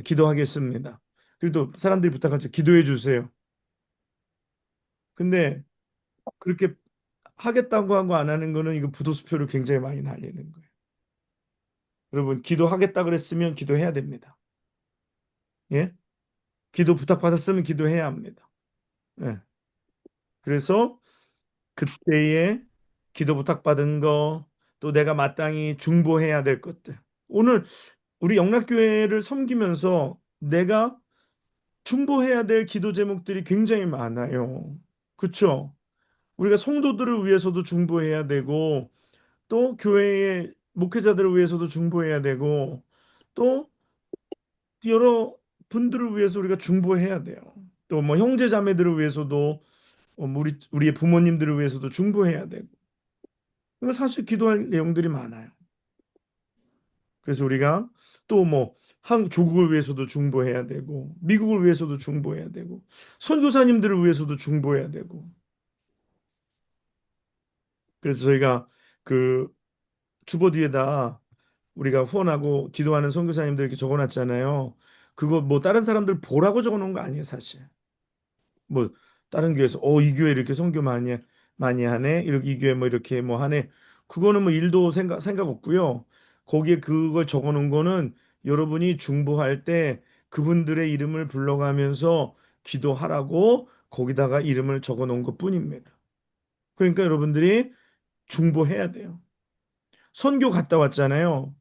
기도하겠습니다. 그래도 사람들이 부탁하죠. 기도해 주세요. 근데 그렇게 하겠다고 하고 안 하는 거는 이거 부도수표를 굉장히 많이 날리는 거예요. 여러분, 기도하겠다 그랬으면 기도해야 됩니다. 예? 기도 부탁받았으면 기도해야 합니다. 예. 그래서 그때에 기도 부탁받은 거, 또 내가 마땅히 중보해야 될 것들. 오늘 우리 영락교회를 섬기면서 내가 중보해야 될 기도 제목들이 굉장히 많아요. 그렇죠? 우리가 성도들을 위해서도 중보해야 되고 또 교회의 목회자들을 위해서도 중보해야 되고 또 여러 분들을 위해서 우리가 중보해야 돼요. 또 뭐 형제 자매들을 위해서도 우리의 부모님들을 위해서도 중보해야 되고. 그러니까 사실 기도할 내용들이 많아요. 그래서 우리가 또 뭐 조국을 위해서도 중보해야 되고 미국을 위해서도 중보해야 되고 선교사님들을 위해서도 중보해야 되고. 그래서 저희가 그 주보 뒤에다 우리가 후원하고 기도하는 선교사님들 이렇게 적어놨잖아요. 그거 뭐 다른 사람들 보라고 적어놓은 거 아니에요, 사실. 뭐 다른 교회에서 이 교회 이렇게 선교 많이 하네, 이렇게 이 교회 뭐 이렇게 뭐 하네. 그거는 뭐 일도 생각 없고요. 거기에 그걸 적어놓은 거는 여러분이 중보할 때 그분들의 이름을 불러가면서 기도하라고 거기다가 이름을 적어놓은 것뿐입니다. 그러니까 여러분들이 중보해야 돼요. 선교 갔다 왔잖아요.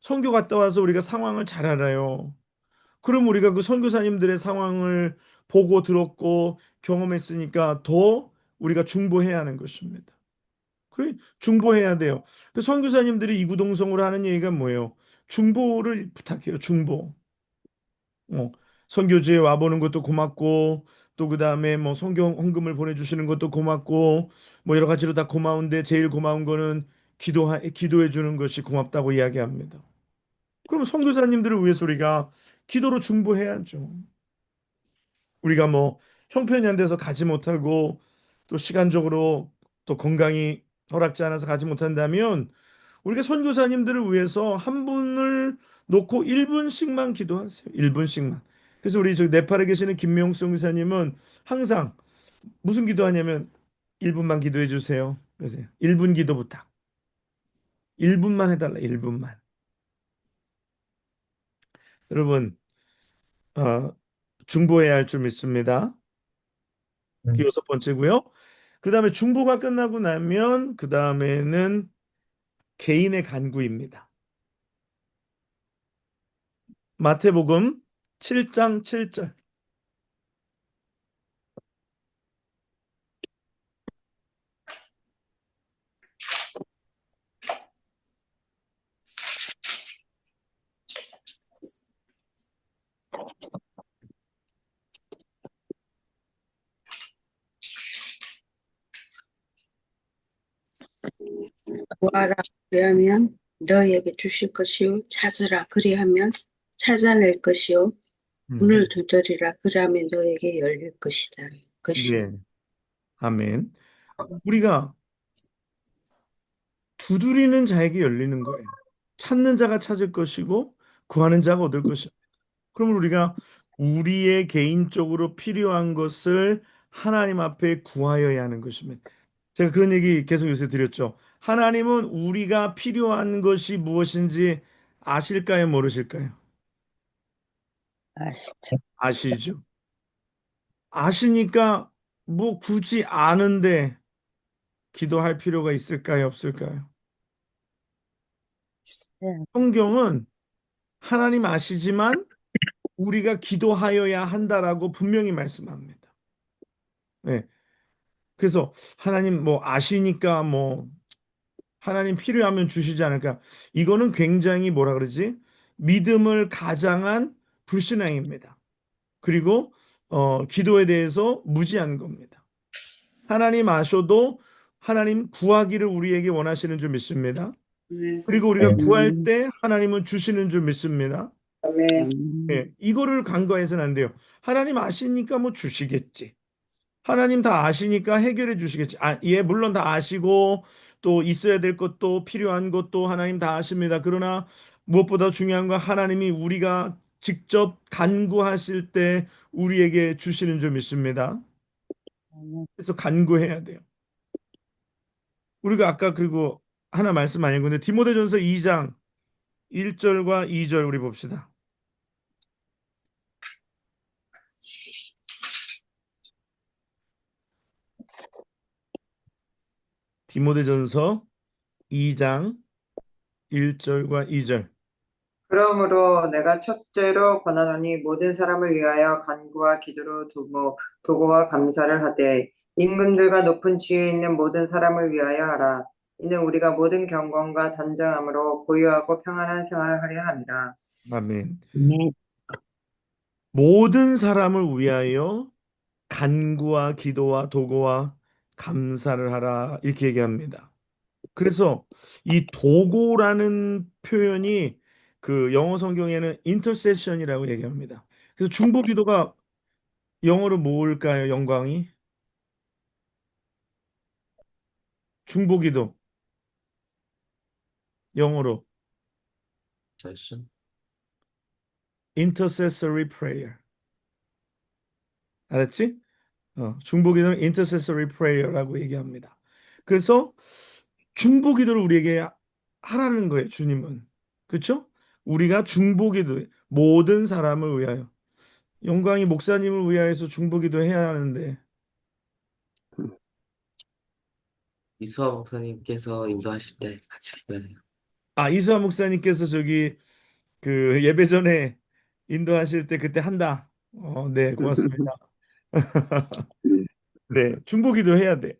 선교 갔다 와서 우리가 상황을 잘 알아요. 그럼 우리가 그 선교사님들의 상황을 보고 들었고 경험했으니까 더 우리가 중보해야 하는 것입니다. 그래, 중보해야 돼요. 그 선교사님들이 이구동성으로 하는 얘기가 뭐예요? 중보를 부탁해요. 중보. 어, 선교지에 와보는 것도 고맙고 또 그다음에 뭐 성경 헌금을 보내주시는 것도 고맙고 뭐 여러 가지로 다 고마운데 제일 고마운 거는 기도해 주는 것이 고맙다고 이야기합니다. 그럼 선교사님들을 위해서 우리가 기도로 중보해야죠. 우리가 뭐 형편이 안 돼서 가지 못하고 또 시간적으로 또 건강이 허락지 않아서 가지 못한다면 우리가 선교사님들을 위해서 한 분을 놓고 1분씩만 기도하세요. 1분씩만. 그래서 우리 저 네팔에 계시는 김명수 선교사님은 항상 무슨 기도하냐면 1분만 기도해 주세요. 그래서 1분 기도 부탁. 1분만 해달라. 1분만. 여러분 중보해야 할 줄 믿습니다. 그 음, 여섯 번째고요. 그 다음에 중보가 끝나고 나면 그 다음에는 개인의 간구입니다. 마태복음 7장 7절. 구하라 그리하면 너희에게 주실 것이요 찾으라 그리하면 찾아낼 것이요 문을 두드리라 그리하면 너희에게 열릴 것이다. 네, 아멘. 우리가 두드리는 자에게 열리는 거예요. 찾는 자가 찾을 것이고 구하는 자가 얻을 것입니다. 그러면 우리가 우리의 개인적으로 필요한 것을 하나님 앞에 구하여야 하는 것입니다. 제가 그런 얘기 계속 요새 드렸죠. 하나님은 우리가 필요한 것이 무엇인지 아실까요, 모르실까요? 아시죠? 아시죠? 아시니까 뭐 굳이 아는데 기도할 필요가 있을까요, 없을까요? 성경은 하나님 아시지만 우리가 기도하여야 한다라고 분명히 말씀합니다. 네. 그래서 하나님 뭐 아시니까 뭐 하나님 필요하면 주시지 않을까? 이거는 굉장히 뭐라 그러지? 믿음을 가장한 불신앙입니다. 그리고 기도에 대해서 무지한 겁니다. 하나님 아셔도 하나님 구하기를 우리에게 원하시는 줄 믿습니다. 그리고 우리가 구할 때 하나님은 주시는 줄 믿습니다. 아멘. 예, 이거를 간과해서는 안 돼요. 하나님 아시니까 뭐 주시겠지. 하나님 다 아시니까 해결해 주시겠지. 예, 물론 다 아시고 또 있어야 될 것도 필요한 것도 하나님 다 아십니다. 그러나 무엇보다 중요한 건 하나님이 우리가 직접 간구하실 때 우리에게 주시는 줄 믿습니다. 그래서 간구해야 돼요. 우리가 아까 그리고 하나 말씀 안 읽었는데 디모데전서 2장 1절과 2절 우리 봅시다. 디모데전서 2장 1절과 2절. 그러므로 내가 첫째로 권하노니 모든 사람을 위하여 간구와 기도로 도고와 감사를 하되 임금들과 높은 지위에 있는 모든 사람을 위하여 하라. 이는 우리가 모든 경건과 단정함으로 고요하고 평안한 생활을 하려 합니다. 아멘. 네. 모든 사람을 위하여 간구와 기도와 도고와 감사를 하라 이렇게 얘기합니다. 그래서 이 도고라는 표현이 그 영어 성경에는 intercession이라고 얘기합니다. 그래서 중보 기도가 영어로 뭘까요? 영광이 중보 기도 영어로 intercessory prayer. 알았지? 중보 기도는 intercessory prayer라고 얘기합니다. 그래서 중보 기도를 우리에게 하라는 거예요, 주님은. 그렇죠? 우리가 중보 기도, 모든 사람을 위하여. 영광이 목사님을 위하여서 중보 기도 해야 하는데, 이수아 목사님께서 인도하실 때 같이 기도해요. 이수아 목사님께서 저기 그 예배 전에 인도하실 때 그때 한다. 네, 고맙습니다. 네, 중보 기도 해야 돼.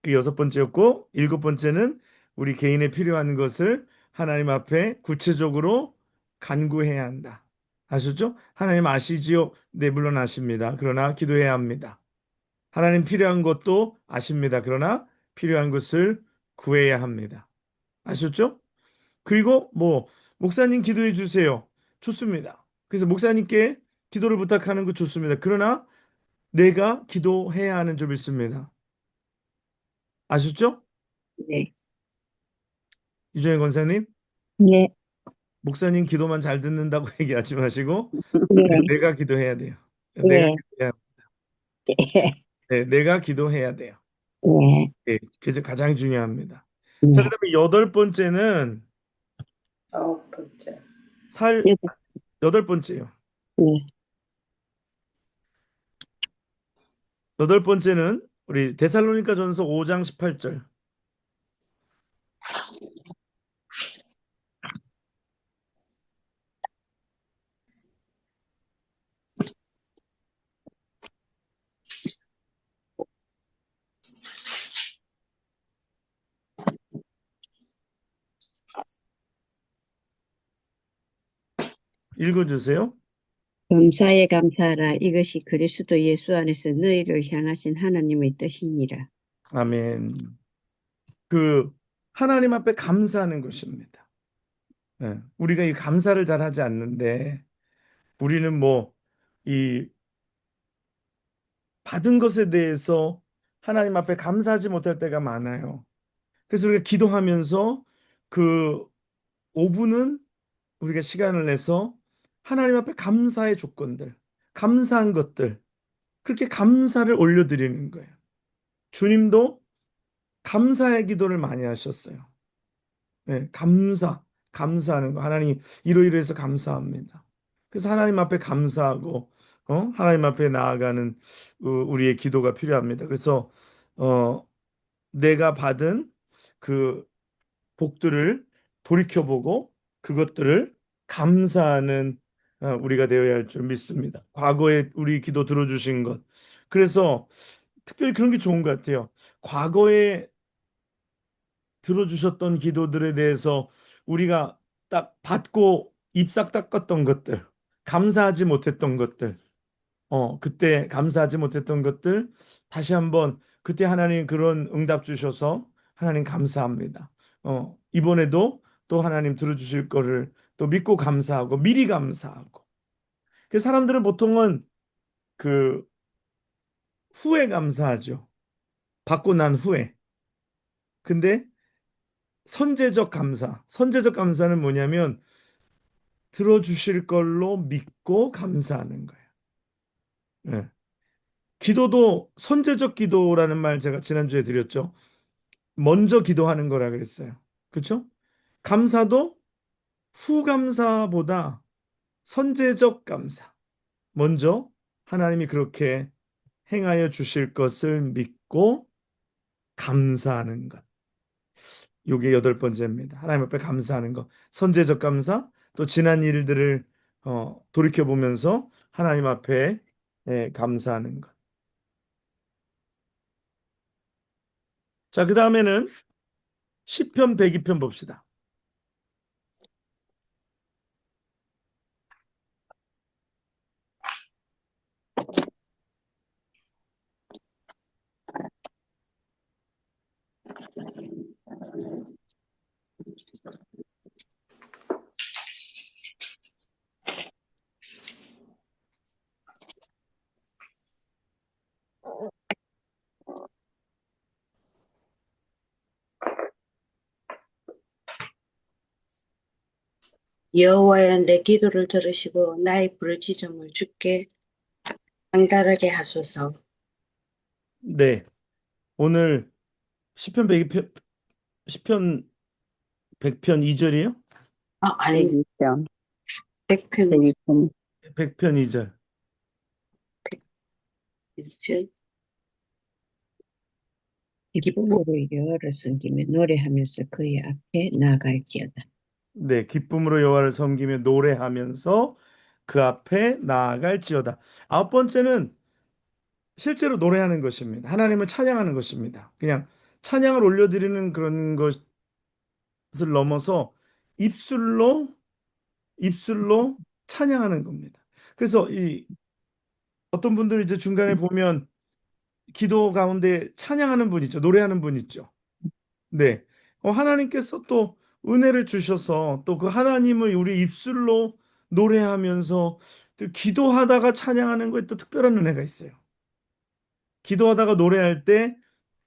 그 여섯 번째였고, 일곱 번째는 우리 개인에 필요한 것을 하나님 앞에 구체적으로 간구해야 한다. 아셨죠? 하나님 아시지요? 네, 물론 아십니다. 그러나 기도해야 합니다. 하나님 필요한 것도 아십니다. 그러나 필요한 것을 구해야 합니다. 아셨죠? 그리고 뭐 목사님 기도해 주세요. 좋습니다. 그래서 목사님께 기도를 부탁하는 거 좋습니다. 그러나 내가 기도해야 하는 줄 믿습니다. 아셨죠? 네. 유정혜 권사님, 예. 목사님 기도만 잘 듣는다고 얘기하지 마시고 예. 내가 기도해야 돼요. 내가 예. 기도해야, 예. 네, 내가 기도해야 돼요. 예. 네, 그게 가장 중요합니다. 자, 예. 그다음에 여덟 번째는 아홉 번째. 예. 여덟 번째요. 예. 여덟 번째는 우리 데살로니가전서 5장 18절. 읽어주세요. 범사에 감사하라. 이것이 그리스도 예수 안에서 너희를 향하신 하나님의 뜻이니라. 아멘. 그 하나님 앞에 감사하는 것입니다. 예, 우리가 이 감사를 잘 하지 않는데 우리는 뭐 이 받은 것에 대해서 하나님 앞에 감사하지 못할 때가 많아요. 그래서 우리가 기도하면서 그 5분은 우리가 시간을 내서 하나님 앞에 감사의 조건들, 감사한 것들, 그렇게 감사를 올려드리는 거예요. 주님도 감사의 기도를 많이 하셨어요. 네, 감사하는 거. 하나님, 이러이러해서 감사합니다. 그래서 하나님 앞에 감사하고, 하나님 앞에 나아가는 우리의 기도가 필요합니다. 그래서, 내가 받은 그 복들을 돌이켜보고 그것들을 감사하는 우리가 되어야 할 줄 믿습니다. 과거에 우리 기도 들어주신 것. 그래서 특별히 그런 게 좋은 것 같아요. 과거에 들어주셨던 기도들에 대해서 우리가 딱 받고 입싹 닦았던 것들, 감사하지 못했던 것들, 그때 감사하지 못했던 것들, 다시 한번 그때 하나님 그런 응답 주셔서 하나님 감사합니다. 이번에도 또 하나님 들어주실 거를 또 믿고 감사하고 미리 감사하고. 그 사람들은 보통은 그 후에 감사하죠. 받고 난 후에. 근데 선제적 감사는 뭐냐면 들어주실 걸로 믿고 감사하는 거예요. 예. 기도도 선제적 기도라는 말 제가 지난주에 드렸죠. 먼저 기도하는 거라 그랬어요. 그렇죠? 감사도 후감사보다 선제적 감사. 먼저 하나님이 그렇게 행하여 주실 것을 믿고 감사하는 것. 요게 8번째입니다. 하나님 앞에 감사하는 것. 선제적 감사, 또 지난 일들을 돌이켜 보면서 하나님 앞에 감사하는 것. 자, 그다음에는 시편 102편 봅시다. 여호와여 내 기도를 들으시고 나의 부르짖음을 주께 상달하게 하소서. 네. 오늘 시편 102편 시편 100편 2절이에요? 아니, 102편, 100편 102편. 100편 2절. 이제 기쁨으로 여호와를 섬기며 노래하면서 그의 앞에 나아갈지어다. 네, 기쁨으로 여호와를 섬기며 노래하면서 그 앞에 나아갈지어다. 9번째는 실제로 노래하는 것입니다. 하나님을 찬양하는 것입니다. 그냥 찬양을 올려드리는 그런 것을 넘어서 입술로 찬양하는 겁니다. 그래서 이 어떤 분들 이제 중간에 보면 기도 가운데 찬양하는 분 있죠. 노래하는 분 있죠. 네. 하나님께서 또 은혜를 주셔서 또 그 하나님을 우리 입술로 노래하면서 또 기도하다가 찬양하는 거에 또 특별한 은혜가 있어요. 기도하다가 노래할 때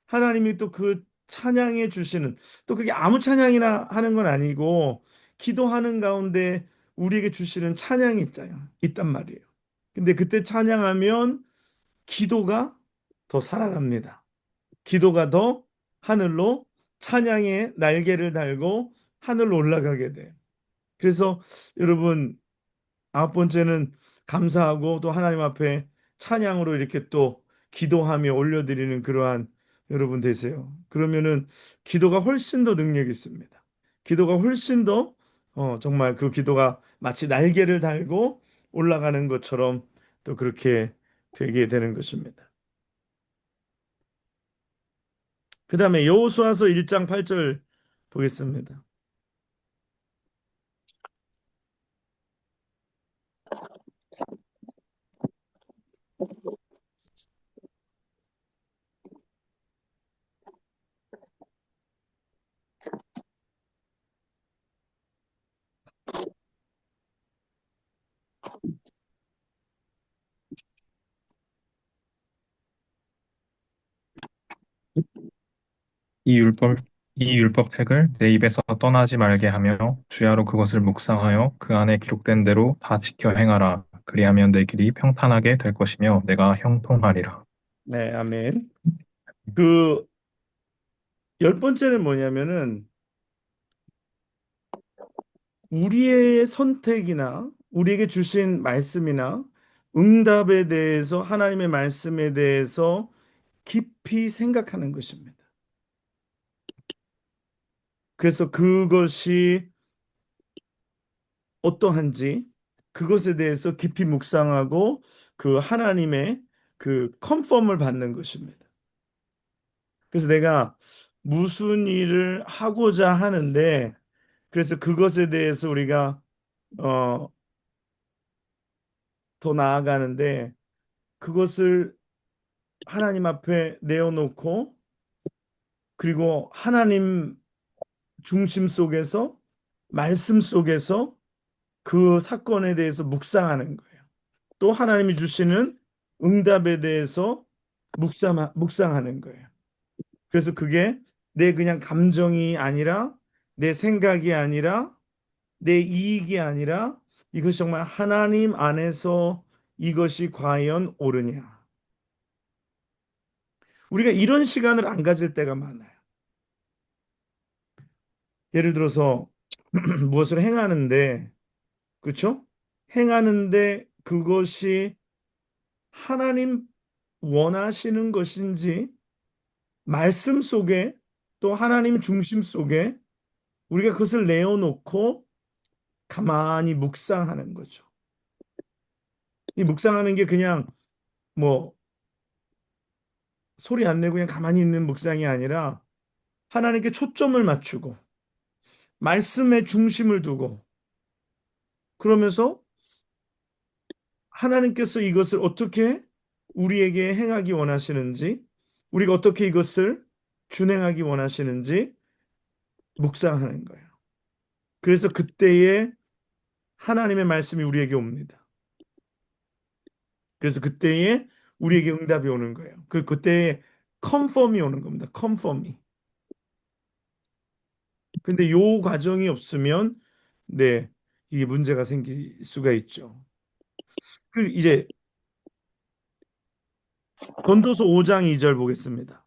하나님이 또 그 찬양해 주시는, 또 그게 아무 찬양이나 하는 건 아니고 기도하는 가운데 우리에게 주시는 찬양이 있단 말이에요. 근데 그때 찬양하면 기도가 더 살아납니다. 기도가 더 하늘로 찬양의 날개를 달고 하늘로 올라가게 돼요. 그래서 여러분 9번째는 감사하고 또 하나님 앞에 찬양으로 이렇게 또 기도하며 올려드리는 그러한 여러분 되세요. 그러면은 기도가 훨씬 더 능력이 있습니다. 기도가 훨씬 더 정말 그 기도가 마치 날개를 달고 올라가는 것처럼 또 그렇게 되게 되는 것입니다. 그 다음에 여호수아서 1장 8절 보겠습니다. 이 율법, 이 율법책을 내 입에서 떠나지 말게 하며 주야로 그것을 묵상하여 그 안에 기록된 대로 다 지켜 행하라. 그리하면 내 길이 평탄하게 될 것이며 내가 형통하리라. 네, 아멘. 그 열 번째는 뭐냐면은 우리의 선택이나 우리에게 주신 말씀이나 응답에 대해서 하나님의 말씀에 대해서 깊이 생각하는 것입니다. 그래서 그것이 어떠한지 그것에 대해서 깊이 묵상하고 그 하나님의 그 컨펌을 받는 것입니다. 그래서 내가 무슨 일을 하고자 하는데 그래서 그것에 대해서 우리가 어, 더 나아가는데 그것을 하나님 앞에 내어놓고 그리고 하나님 중심 속에서 말씀 속에서 그 사건에 대해서 묵상하는 거예요. 또 하나님이 주시는 응답에 대해서 묵상하는 거예요. 그래서 그게 내 그냥 감정이 아니라 내 생각이 아니라 내 이익이 아니라 이것이 정말 하나님 안에서 이것이 과연 옳으냐. 우리가 이런 시간을 안 가질 때가 많아요. 예를 들어서 무엇을 행하는데, 그렇죠? 행하는데 그것이 하나님 원하시는 것인지 말씀 속에 또 하나님 중심 속에 우리가 그것을 내어놓고 가만히 묵상하는 거죠. 이 묵상하는 게 그냥 뭐 소리 안 내고 그냥 가만히 있는 묵상이 아니라 하나님께 초점을 맞추고 말씀에 중심을 두고 그러면서 하나님께서 이것을 어떻게 우리에게 행하기 원하시는지 우리가 어떻게 이것을 준행하기 원하시는지 묵상하는 거예요. 그래서 그때에 하나님의 말씀이 우리에게 옵니다. 그래서 그때에 우리에게 응답이 오는 거예요. 그때에 컨펌이 오는 겁니다. 컨펌이. 근데 요 과정이 없으면 네, 이게 문제가 생길 수가 있죠. 그 이제 전도서 5장 2절 보겠습니다.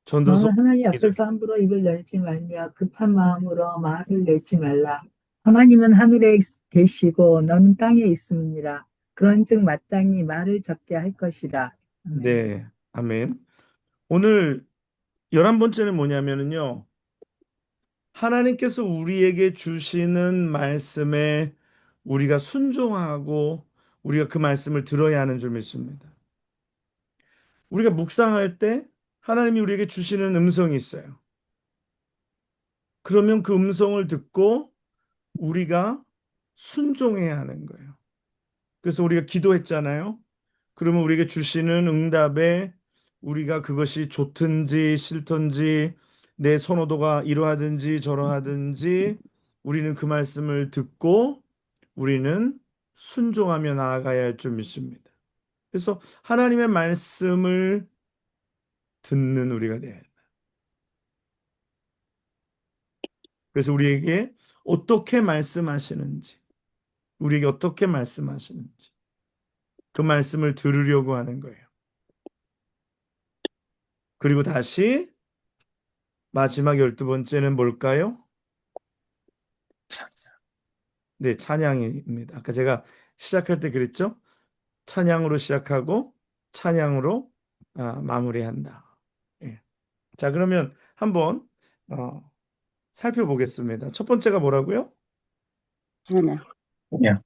전도서 너는 하나님 2절. 앞에서 함부로 입을 열지 말며 급한 마음으로 말을 내지 말라. 하나님은 하늘에 계시고 너는 땅에 있음이니라. 그런즉 마땅히 말을 적게 할 것이라. 아멘. 네, 아멘. 오늘 11번째는 뭐냐면은요. 하나님께서 우리에게 주시는 말씀에 우리가 순종하고 우리가 그 말씀을 들어야 하는 줄 믿습니다. 우리가 묵상할 때 하나님이 우리에게 주시는 음성이 있어요. 그러면 그 음성을 듣고 우리가 순종해야 하는 거예요. 그래서 우리가 기도했잖아요. 그러면 우리에게 주시는 응답에 우리가 그것이 좋든지 싫든지 내 선호도가 이러하든지 저러하든지 우리는 그 말씀을 듣고 우리는 순종하며 나아가야 할 줄 믿습니다. 그래서 하나님의 말씀을 듣는 우리가 돼야 된다. 그래서 우리에게 어떻게 말씀하시는지, 우리에게 어떻게 말씀하시는지 그 말씀을 들으려고 하는 거예요. 그리고 다시 마지막 12번째는 뭘까요? 네, 찬양입니다. 아까 제가 시작할 때 그랬죠? 찬양으로 시작하고 찬양으로 마무리한다. 예. 자, 그러면 한번 살펴보겠습니다. 첫 번째가 뭐라고요? 하나, 야,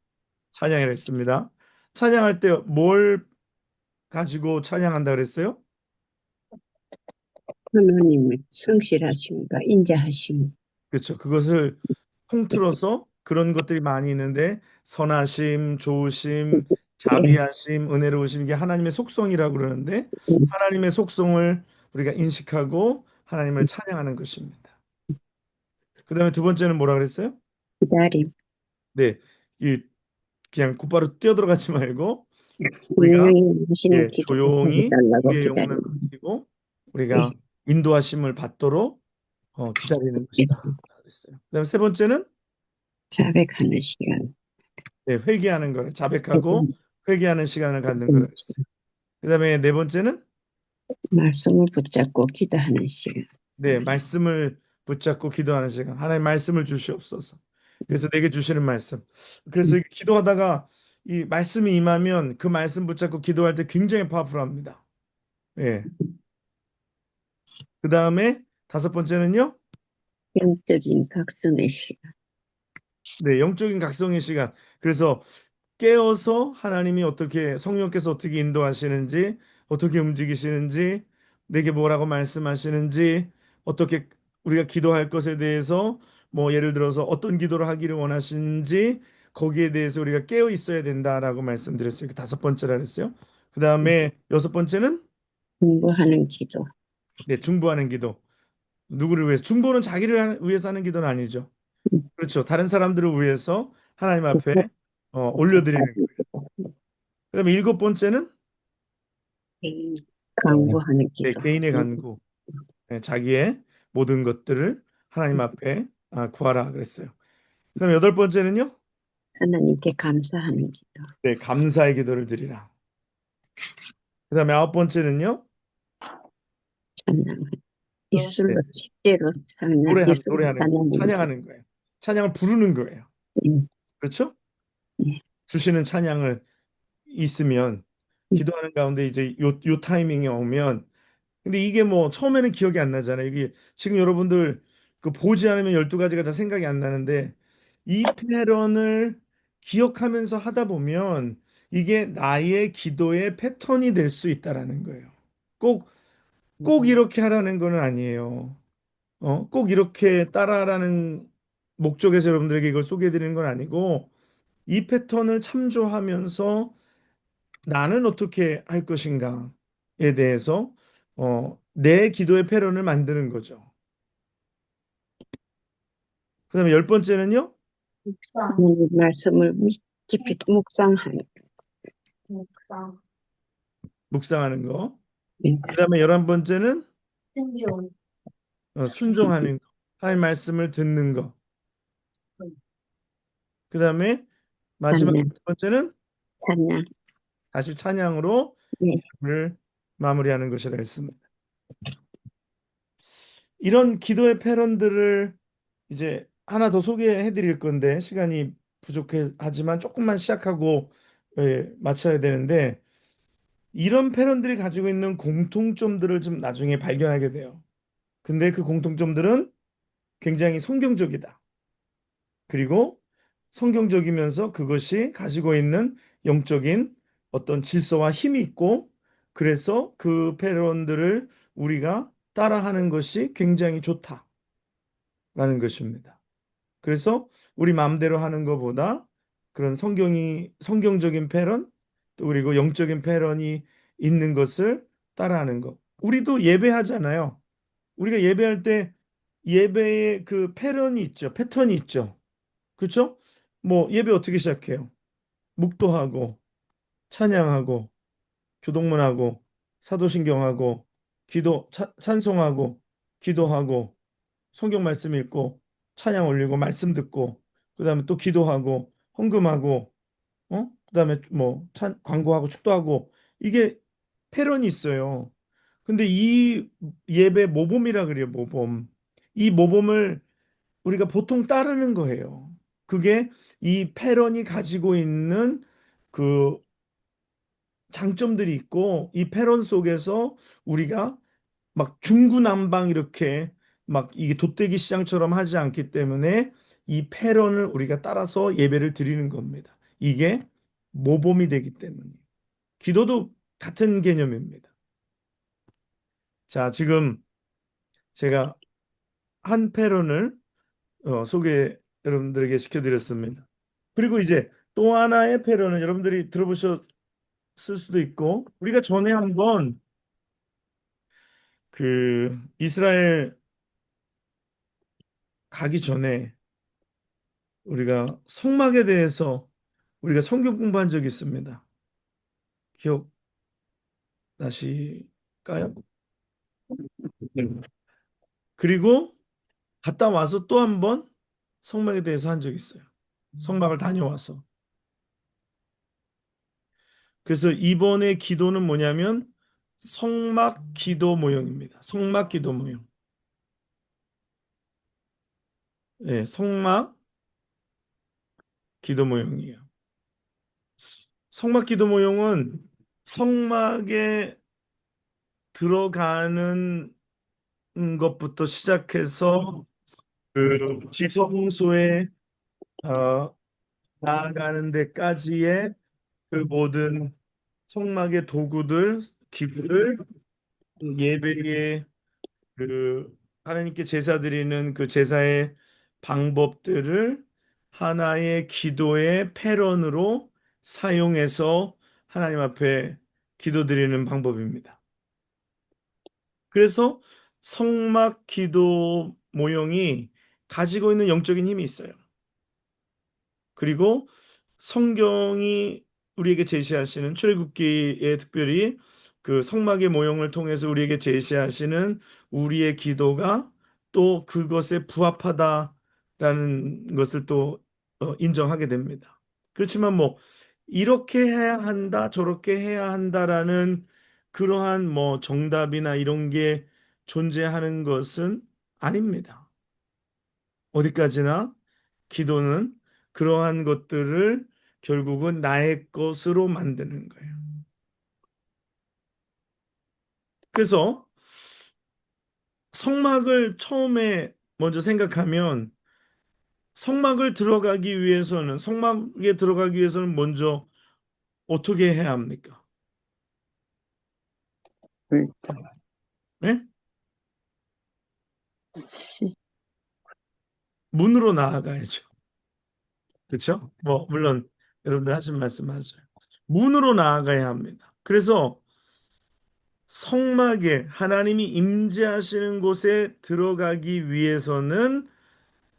찬양이라 했습니다. 찬양할 때 뭘 가지고 찬양한다 그랬어요? 하나님의 성실하심과 인자하심, 그렇죠. 그것을 통틀어서 그런 것들이 많이 있는데 선하심, 좋으심, 자비하심, 은혜로우심 이게 하나님의 속성이라고 그러는데 하나님의 속성을 우리가 인식하고 하나님을 찬양하는 것입니다. 그다음에 두 번째는 뭐라 그랬어요? 기다림, 네, 이 그냥 곧바로 뛰어들어가지 말고 우리가 분명히 하시는 기도를 조용히 살려달라고 우리의 영혼을 기다림. 맡기고 우리가 네. 인도하심을 받도록 기다리는 것이다. 그랬어요. 그다음에 세 번째는 자백하는 시간. 네, 회개하는 거를 자백하고 회개하는 시간을 갖는 거라 했어요. 그다음에 네 번째는 말씀을 붙잡고 기도하는 시간. 네, 말씀을 붙잡고 기도하는 시간. 하나님 말씀을 주시옵소서. 그래서 내게 주시는 말씀. 그래서 이렇게 기도하다가 이 말씀이 임하면 그 말씀 붙잡고 기도할 때 굉장히 파워풀합니다. 예. 그다음에 다섯 번째는요. 영적인 각성의 시간. 네, 영적인 각성의 시간. 그래서 깨어서 하나님이 어떻게 성령께서 어떻게 인도하시는지, 어떻게 움직이시는지, 내게 뭐라고 말씀하시는지, 어떻게 우리가 기도할 것에 대해서 뭐 예를 들어서 어떤 기도를 하기를 원하시는지 거기에 대해서 우리가 깨어 있어야 된다라고 말씀드렸어요. 그 다섯 번째라 그랬어요. 그다음에 여섯 번째는 공부하는 기도. 네, 중보하는 기도. 누구를 위해서? 중보는 자기를 위해서 하는 기도는 아니죠. 그렇죠. 다른 사람들을 위해서 하나님 앞에 올려드리는 거예요. 그다음에 일곱 번째는 개인 강구하는 네, 기도. 개인의 간구, 네, 자기의 모든 것들을 하나님 앞에 구하라 그랬어요. 그다음에 여덟 번째는요, 하나님께 감사하는 기도. 네, 감사의 기도를 드리라. 그다음에 아홉 번째는요, 찬양. 네, 입술로 집대로 찬양, 입술로 노래하는 거예요. 찬양하는 기도. 찬양하는 거예요. 찬양을 부르는 거예요. 음, 그렇죠? 네. 주시는 찬양을 있으면 기도하는 가운데 이제 요 타이밍이 오면 근데 이게 뭐 처음에는 기억이 안 나잖아요. 이게 지금 여러분들 그 보지 않으면 12가지가 다 생각이 안 나는데 이 패런을 기억하면서 하다 보면 이게 나의 기도의 패턴이 될 수 있다라는 거예요. 꼭 이렇게 하라는 건 아니에요. 꼭 이렇게 따라하라는 목적에서 여러분들에게 이걸 소개해 드리는 건 아니고 이 패턴을 참조하면서 나는 어떻게 할 것인가에 대해서 내 기도의 패런을 만드는 거죠. 그다음에 열 번째는요, 하나님 말씀을 깊이 묵상하는. 묵상하는 거. 네. 그다음에 열한 번째는 순종하는 거. 하나님 말씀을 듣는 거. 그다음에 마지막 찬양, 두 번째는 찬양. 다시 찬양으로 네. 을 마무리하는 것이라 했습니다. 이런 기도의 패런들을 이제 하나 더 소개해 드릴 건데 시간이 부족하지만 조금만 시작하고 마쳐야 되는데 이런 패런들이 가지고 있는 공통점들을 좀 나중에 발견하게 돼요. 근데 그 공통점들은 굉장히 성경적이다. 그리고 성경적이면서 그것이 가지고 있는 영적인 어떤 질서와 힘이 있고 그래서 그 패런들을 우리가 따라하는 것이 굉장히 좋다라는 것입니다. 그래서 우리 마음대로 하는 것보다 그런 성경적인 패런 또 그리고 영적인 패런이 있는 것을 따라하는 것. 우리도 예배하잖아요. 우리가 예배할 때 예배의 그 패런이 있죠. 패턴이 있죠. 그렇죠? 뭐 예배 어떻게 시작해요? 묵도하고 찬양하고 교동문하고 사도신경하고 찬송하고 기도하고 성경 말씀 읽고 찬양 올리고 말씀 듣고 그다음에 또 기도하고 헌금하고 그다음에 뭐 광고하고 축도하고 이게 패런이 있어요. 근데 이 예배 모범이라 그래요, 모범. 이 모범을 우리가 보통 따르는 거예요. 그게 이 패런이 가지고 있는 그 장점들이 있고 이 패런 속에서 우리가 막 중구난방 이렇게 막 이게 돗대기 시장처럼 하지 않기 때문에 이 패런을 우리가 따라서 예배를 드리는 겁니다. 이게 모범이 되기 때문에 기도도 같은 개념입니다. 자, 지금 제가 한 패런을 소개 여러분들에게 시켜드렸습니다. 그리고 이제 또 하나의 패러는 여러분들이 들어보셨을 수도 있고, 우리가 전에 한번 그 이스라엘 가기 전에 우리가 성막에 대해서 우리가 성경 공부한 적이 있습니다. 기억나실까요? 네. 그리고 갔다 와서 또 한 번 성막에 대해서 한 적이 있어요. 성막을 다녀와서. 그래서 이번에 기도는 뭐냐면 성막 기도 모형입니다. 성막 기도 모형. 예, 성막 기도 모형이에요. 성막 기도 모형은 성막에 들어가는 것부터 시작해서 그 지성소에 어, 나아가는 데까지의 그 모든 성막의 도구들, 기구들, 예배의 그 하나님께 제사 드리는 그 제사의 방법들을 하나의 기도의 패런으로 사용해서 하나님 앞에 기도드리는 방법입니다. 그래서 성막 기도 모형이 가지고 있는 영적인 힘이 있어요. 그리고 성경이 우리에게 제시하시는 출애굽기에 특별히 그 성막의 모형을 통해서 우리에게 제시하시는 우리의 기도가 또 그것에 부합하다라는 것을 또 인정하게 됩니다. 그렇지만 뭐 이렇게 해야 한다, 저렇게 해야 한다라는 그러한 뭐 정답이나 이런 게 존재하는 것은 아닙니다. 어디까지나 기도는 그러한 것들을 결국은 나의 것으로 만드는 거예요. 그래서 성막을 처음에 먼저 생각하면 성막에 들어가기 위해서는 먼저 어떻게 해야 합니까? 네? 시- 문으로 나아가야죠. 그렇죠? 뭐 물론 여러분들 하신 말씀 맞아요. 문으로 나아가야 합니다. 그래서 성막에 하나님이 임재하시는 곳에 들어가기 위해서는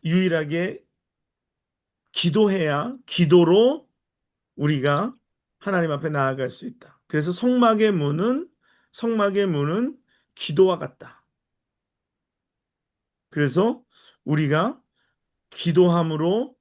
유일하게 기도해야 기도로 우리가 하나님 앞에 나아갈 수 있다. 그래서 성막의 문은 기도와 같다. 그래서 우리가 기도함으로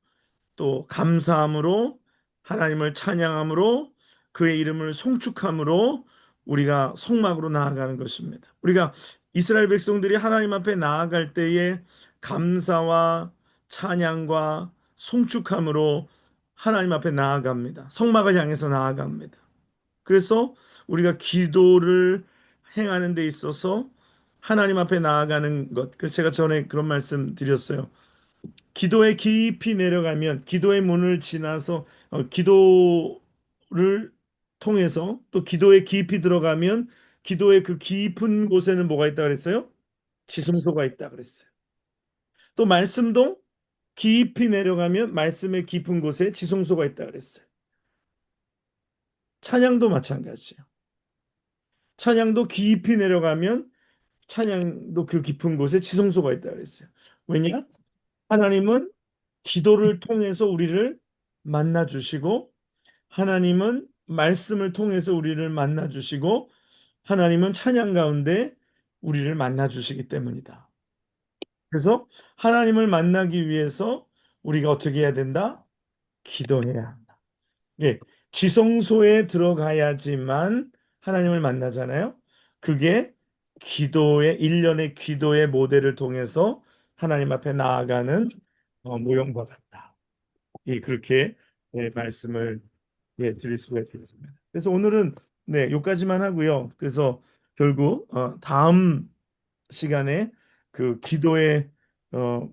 또 감사함으로 하나님을 찬양함으로 그의 이름을 송축함으로 우리가 성막으로 나아가는 것입니다. 우리가 이스라엘 백성들이 하나님 앞에 나아갈 때에 감사와 찬양과 송축함으로 하나님 앞에 나아갑니다. 성막을 향해서 나아갑니다. 그래서 우리가 기도를 행하는 데 있어서 하나님 앞에 나아가는 것. 그래서 제가 전에 그런 말씀 드렸어요. 기도에 깊이 내려가면 기도의 문을 지나서 기도를 통해서 또 기도에 깊이 들어가면 기도의 그 깊은 곳에는 뭐가 있다 그랬어요? 지성소가 있다 그랬어요. 또 말씀도 깊이 내려가면 말씀의 깊은 곳에 지성소가 있다 그랬어요. 찬양도 마찬가지예요. 찬양도 깊이 내려가면 찬양도 그 깊은 곳에 지성소가 있다 그랬어요. 왜냐? 하나님은 기도를 통해서 우리를 만나 주시고 하나님은 말씀을 통해서 우리를 만나 주시고 하나님은 찬양 가운데 우리를 만나 주시기 때문이다. 그래서 하나님을 만나기 위해서 우리가 어떻게 해야 된다? 기도해야 한다. 예, 지성소에 들어가야지만 하나님을 만나잖아요. 그게 일련의 기도의 모델을 통해서 하나님 앞에 나아가는 모형과 같다. 예, 그렇게 말씀을 드릴 수가 있습니다. 그래서 오늘은 여기까지만 하고요. 그래서 결국 다음 시간에 그 기도의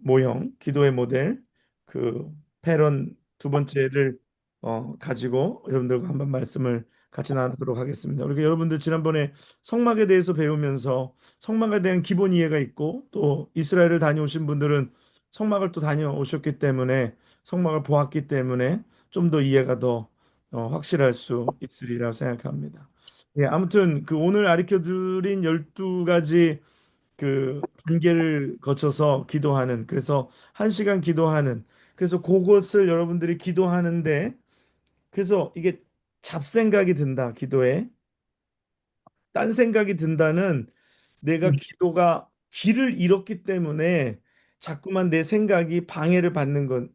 모형, 기도의 모델, 그 패런 두 번째를 가지고 여러분들과 한번 말씀을 같이 나누도록 하겠습니다. 우리 여러분들 지난번에 성막에 대해서 배우면서 성막에 대한 기본 이해가 있고 또 이스라엘을 다녀오신 분들은 성막을 또 다녀오셨기 때문에 성막을 보았기 때문에 좀 더 이해가 더 확실할 수 있으리라 생각합니다. 예, 아무튼 그 오늘 가르쳐 드린 12가지 그 단계를 거쳐서 기도하는, 그래서 1시간 기도하는, 그래서 그것을 여러분들이 기도하는데, 그래서 이게 잡생각이 든다, 기도에. 딴 생각이 든다는, 내가 기도가 길을 잃었기 때문에 자꾸만 내 생각이 방해를 받는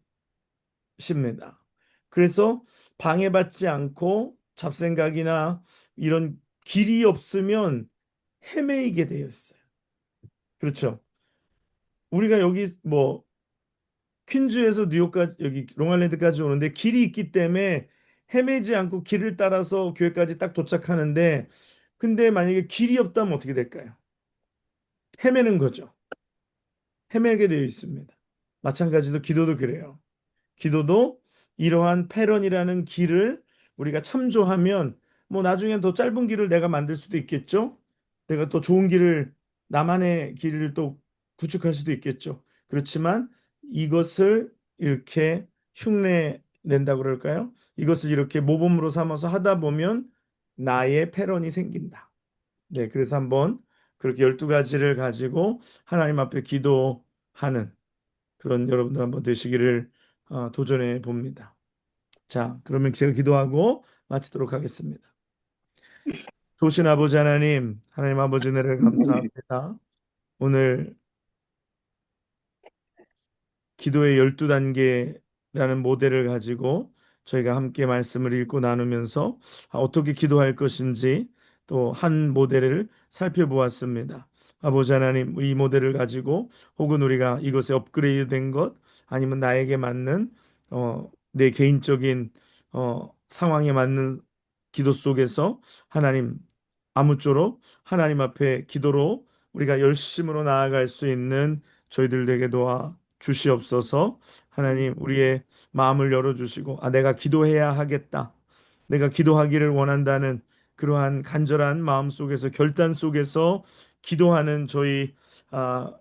것입니다. 그래서 방해받지 않고 잡생각이나 이런 길이 없으면 헤매이게 되어 있어요. 그렇죠? 우리가 여기 뭐 퀸즈에서 뉴욕까지, 여기 롱아일랜드까지 오는데 길이 있기 때문에 헤매지 않고 길을 따라서 교회까지 딱 도착하는데, 근데 만약에 길이 없다면 어떻게 될까요? 헤매는 거죠. 헤매게 되어 있습니다. 마찬가지로 기도도 그래요. 기도도 이러한 패런이라는 길을 우리가 참조하면, 뭐 나중엔 더 짧은 길을 내가 만들 수도 있겠죠. 내가 더 좋은 길을, 나만의 길을 또 구축할 수도 있겠죠. 그렇지만 이것을 이렇게 흉내 낸다고 그럴까요? 이것을 이렇게 모범으로 삼아서 하다 보면 나의 패런이 생긴다. 네, 그래서 한번 그렇게 12가지를 가지고 하나님 앞에 기도하는 그런 여러분들 한번 되시기를 도전해 봅니다. 자, 그러면 제가 기도하고 마치도록 하겠습니다. 좋으신 아버지 하나님, 하나님 아버지 은혜를 감사합니다. 오늘 기도의 12단계라는 모델을 가지고 저희가 함께 말씀을 읽고 나누면서 어떻게 기도할 것인지 또 한 모델을 살펴보았습니다. 아버지 하나님, 이 모델을 가지고 혹은 우리가 이것에 업그레이드 된 것, 아니면 나에게 맞는 내 개인적인 상황에 맞는 기도 속에서 하나님, 아무쪼록 하나님 앞에 기도로 우리가 열심으로 나아갈 수 있는 저희들에게 도와 주시옵소서. 하나님, 우리의 마음을 열어주시고, 내가 기도해야 하겠다, 내가 기도하기를 원한다는 그러한 간절한 마음 속에서, 결단 속에서 기도하는 저희 아,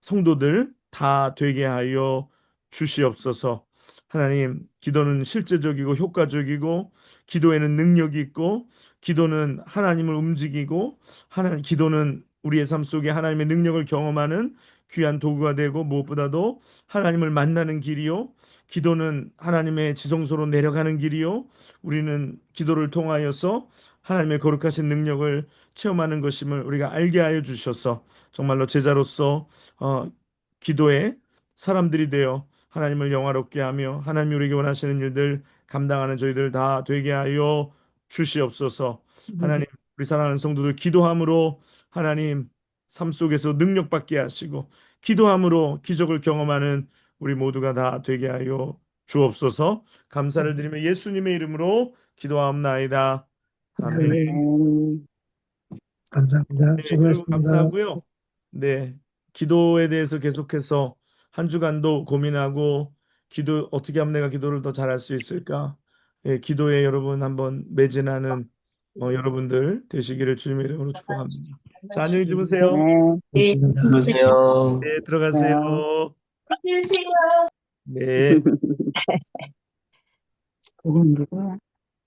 성도들 다 되게 하여 주시옵소서. 하나님, 기도는 실제적이고 효과적이고, 기도에는 능력이 있고, 기도는 하나님을 움직이고, 기도는 우리의 삶 속에 하나님의 능력을 경험하는 귀한 도구가 되고, 무엇보다도 하나님을 만나는 길이요, 기도는 하나님의 지성소로 내려가는 길이요, 우리는 기도를 통하여서 하나님의 거룩하신 능력을 체험하는 것임을 우리가 알게 하여 주셔서, 정말로 제자로서 어, 기도에 사람들이 되어 하나님을 영화롭게 하며 하나님이 우리에게 원하시는 일들 감당하는 저희들 다 되게 하여 주시옵소서. 하나님, 우리 사랑하는 성도들 기도함으로 하나님 삶 속에서 능력받게 하시고, 기도함으로 기적을 경험하는 우리 모두가 다 되게 하여 주옵소서. 감사를 드리며 예수님의 이름으로 기도하옵나이다. 아멘. 감사합니다. 네, 여러분 수고하셨습니다. 감사하고요. 네, 기도에 대해서 계속해서 한 주간도 고민하고, 기도 어떻게 하면 내가 기도를 더 잘할 수 있을까? 예, 기도에 여러분 한번 매진하는 여러분들 되시기를 주님의 이름으로 축복합니다. 자, 안녕히 주무세요. 예, 고맙습니다. 안녕하세요. 네, 들어가세요. 네. 그건 누구야?